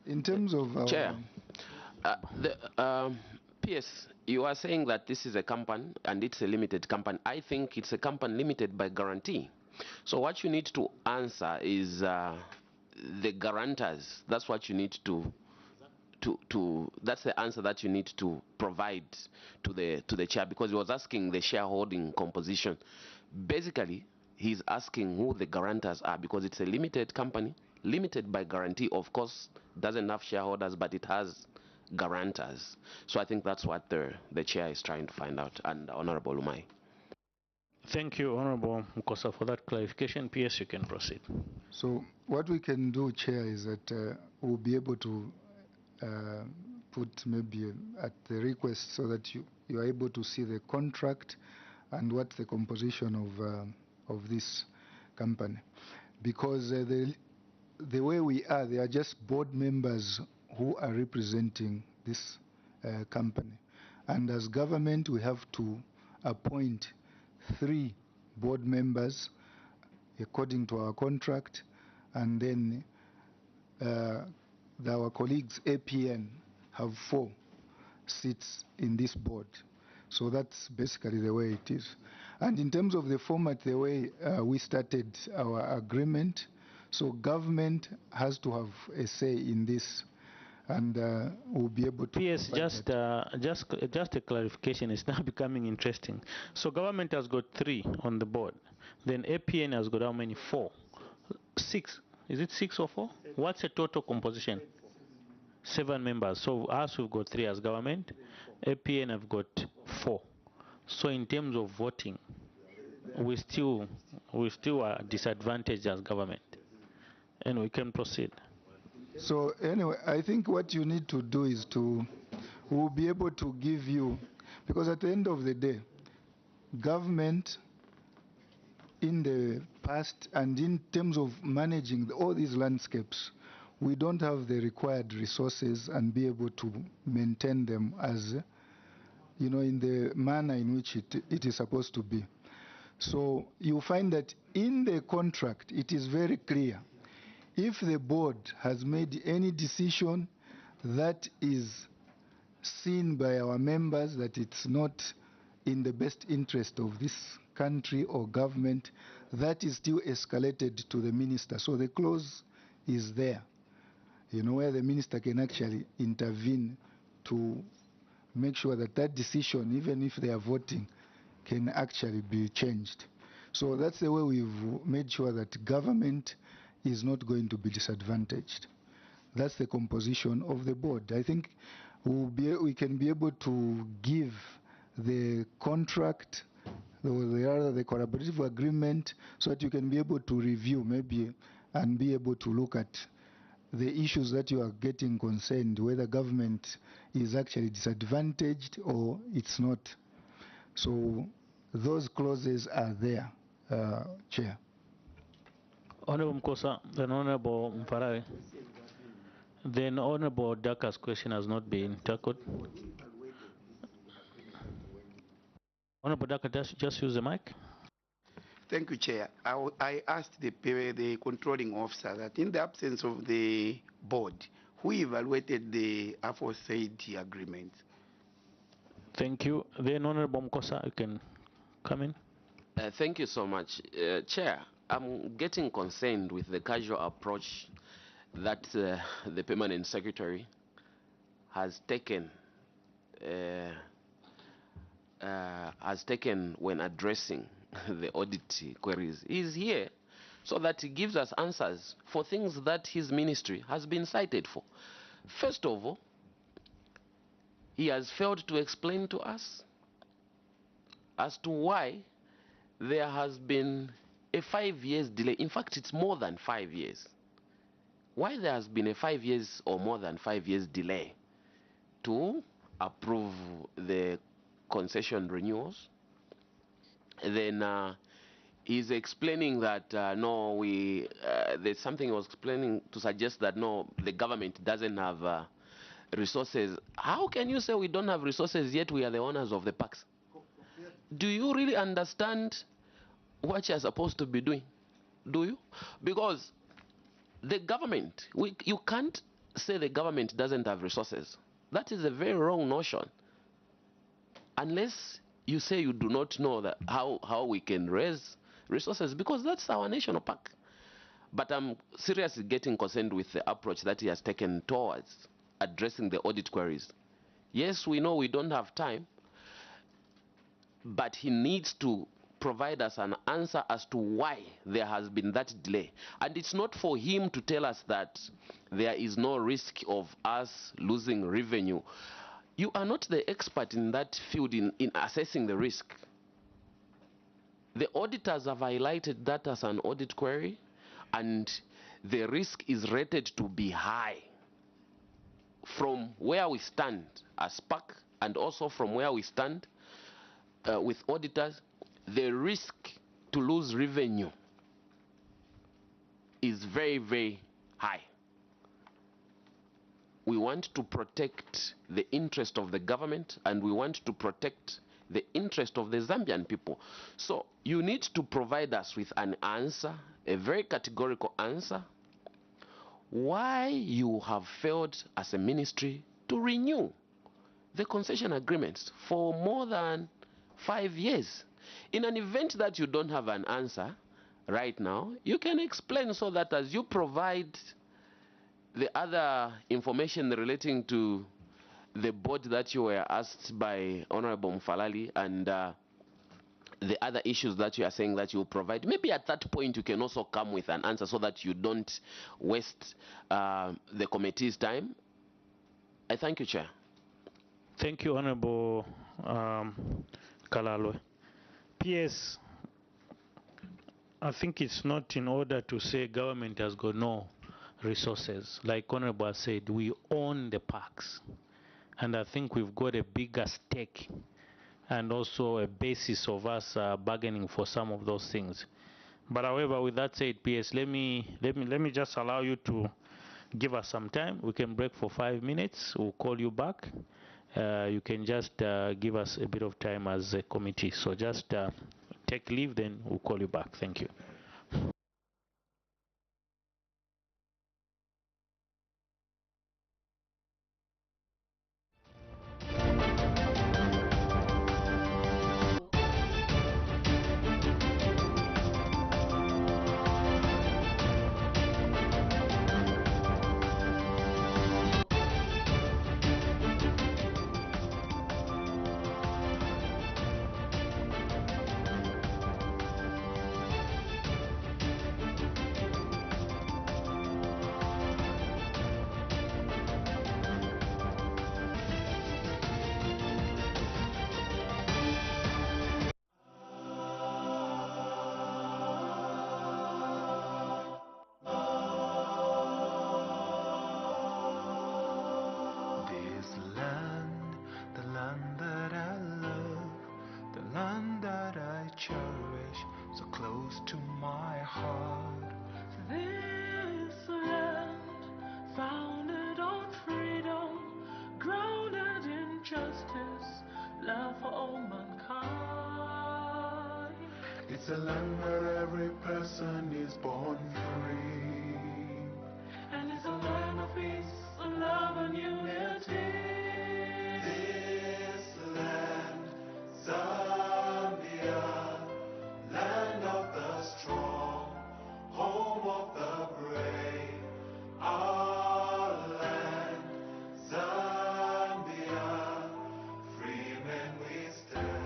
In terms of our Chair, PS, you are saying that this is a company and it's a limited company. I think it's a company limited by guarantee. So what you need to answer is the guarantors. That's what you need to that's the answer that you need to provide to the chair, because he was asking the shareholding composition. Basically, he's asking who the guarantors are, because it's a limited company, limited by guarantee. Of course, doesn't have shareholders, but it has guarantors. So I think that's what the chair is trying to find out. And Honorable Umai. Thank you, Honorable Mukosa, for that clarification. PS, you can proceed. So what we can do, Chair, is that we'll be able to put maybe at the request so that you are able to see the contract and what the composition of this company. because the way we are, they are just board members who are representing this company. And as government, we have to appoint 3 board members according to our contract, and then our colleagues APN have 4 seats in this board. So that's basically the way it is. And in terms of the format, the way we started our agreement, so government has to have a say in this, and we'll be able to. Yes, just a clarification. It's now becoming interesting. So government has got 3 on the board. Then APN has got how many? 4, 6. Is it 6 or 4? What's the total composition? 7 members. So us, we've got 3 as government. APN have got 4. So in terms of voting, we still are disadvantaged as government, and we can proceed. So anyway, I think what you need to do is we'll be able to give you, because at the end of the day, government in the past and in terms of managing all these landscapes, we don't have the required resources and be able to maintain them as, in the manner in which it is supposed to be. So you find that in the contract, it is very clear. If the board has made any decision that is seen by our members that it's not in the best interest of this country or government, that is still escalated to the minister. So the clause is there, where the minister can actually intervene to make sure that that decision, even if they are voting, can actually be changed. So that's the way we've made sure that government is not going to be disadvantaged. That's the composition of the board. I think we can be able to give the contract, or the collaborative agreement, so that you can be able to review maybe and be able to look at the issues that you are getting concerned, whether government is actually disadvantaged or it's not. So those clauses are there, Chair. Honorable Mkosa, then Honorable Mfarare. Then Honorable Daka's question has not been tackled. Honorable Daka, just use the mic. Thank you, Chair. I asked the controlling officer that in the absence of the board, who evaluated the aforesaid agreement? Thank you. Then Honorable Mkosa, you can come in. Thank you so much. Chair, I'm getting concerned with the casual approach that the Permanent Secretary has taken when addressing the audit queries. He's here so that he gives us answers for things that his ministry has been cited for. First of all, he has failed to explain to us as to why there has been a 5 years delay. In fact, it's more than 5 years. Why there has been a 5 years or more than 5 years delay to approve the concession renewals? Then he's explaining that no, there's something he was explaining to suggest that no, the government doesn't have resources. How can you say we don't have resources yet we are the owners of the parks? Do you really understand what you're supposed to be doing? Do you? Because the government, you can't say the government doesn't have resources. That is a very wrong notion. Unless you say you do not know that how we can raise resources, because that's our national park. But I'm seriously getting concerned with the approach that he has taken towards addressing the audit queries. Yes, we know we don't have time, but he needs to provide us an answer as to why there has been that delay. And it's not for him to tell us that there is no risk of us losing revenue. You are not the expert in that field in assessing the risk. The auditors have highlighted that as an audit query, and the risk is rated to be high. From where we stand as PAC, and also from where we stand with auditors, the risk to lose revenue is very, very high. We want to protect the interest of the government, and we want to protect the interest of the Zambian people. So you need to provide us with an answer, a very categorical answer, why you have failed as a ministry to renew the concession agreements for more than 5 years. In an event that you don't have an answer right now, you can explain so that as you provide the other information relating to the board that you were asked by Honorable Mfalali and the other issues that you are saying that you will provide, maybe at that point you can also come with an answer so that you don't waste the committee's time. I thank you, Chair. Thank you, Honorable Kalalwe. PS, I think it's not in order to say government has got no resources. Like Honorable said, we own the parks. And I think we've got a bigger stake and also a basis of us bargaining for some of those things. But however, with that said, PS, let me just allow you to give us some time. We can break for 5 minutes. We'll call you back. You can just give us a bit of time as a committee. So just take leave, then we'll call you back. Thank you. It's a land where every person is born free. And it's a land of peace, of love and unity. This land, Zambia, land of the strong, home of the brave. Our land, Zambia, free men we stand.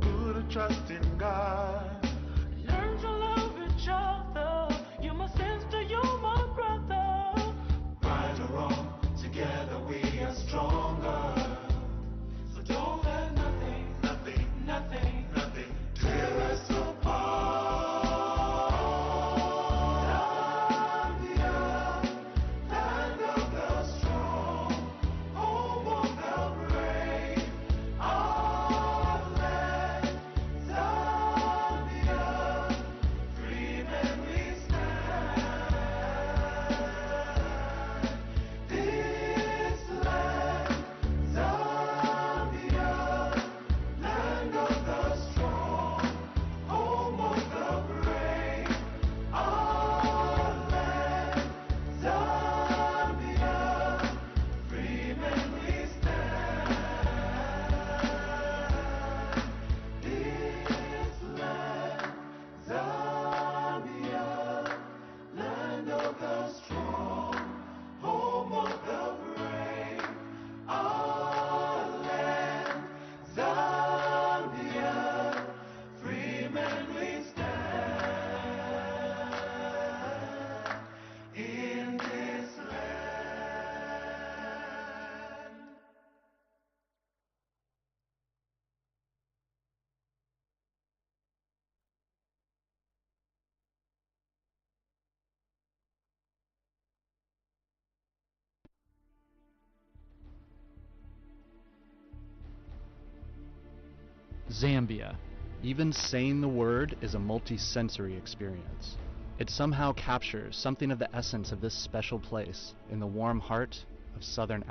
Put a trust in God. Learn to love each other. You must sister, you my brother. Right or wrong, together we are stronger. So don't let nothing tear us apart. Zambia, land of the strong, home of the brave. Our land, Zambia. Zambia. Even saying the word is a multi-sensory experience. It somehow captures something of the essence of this special place in the warm heart of Southern Africa.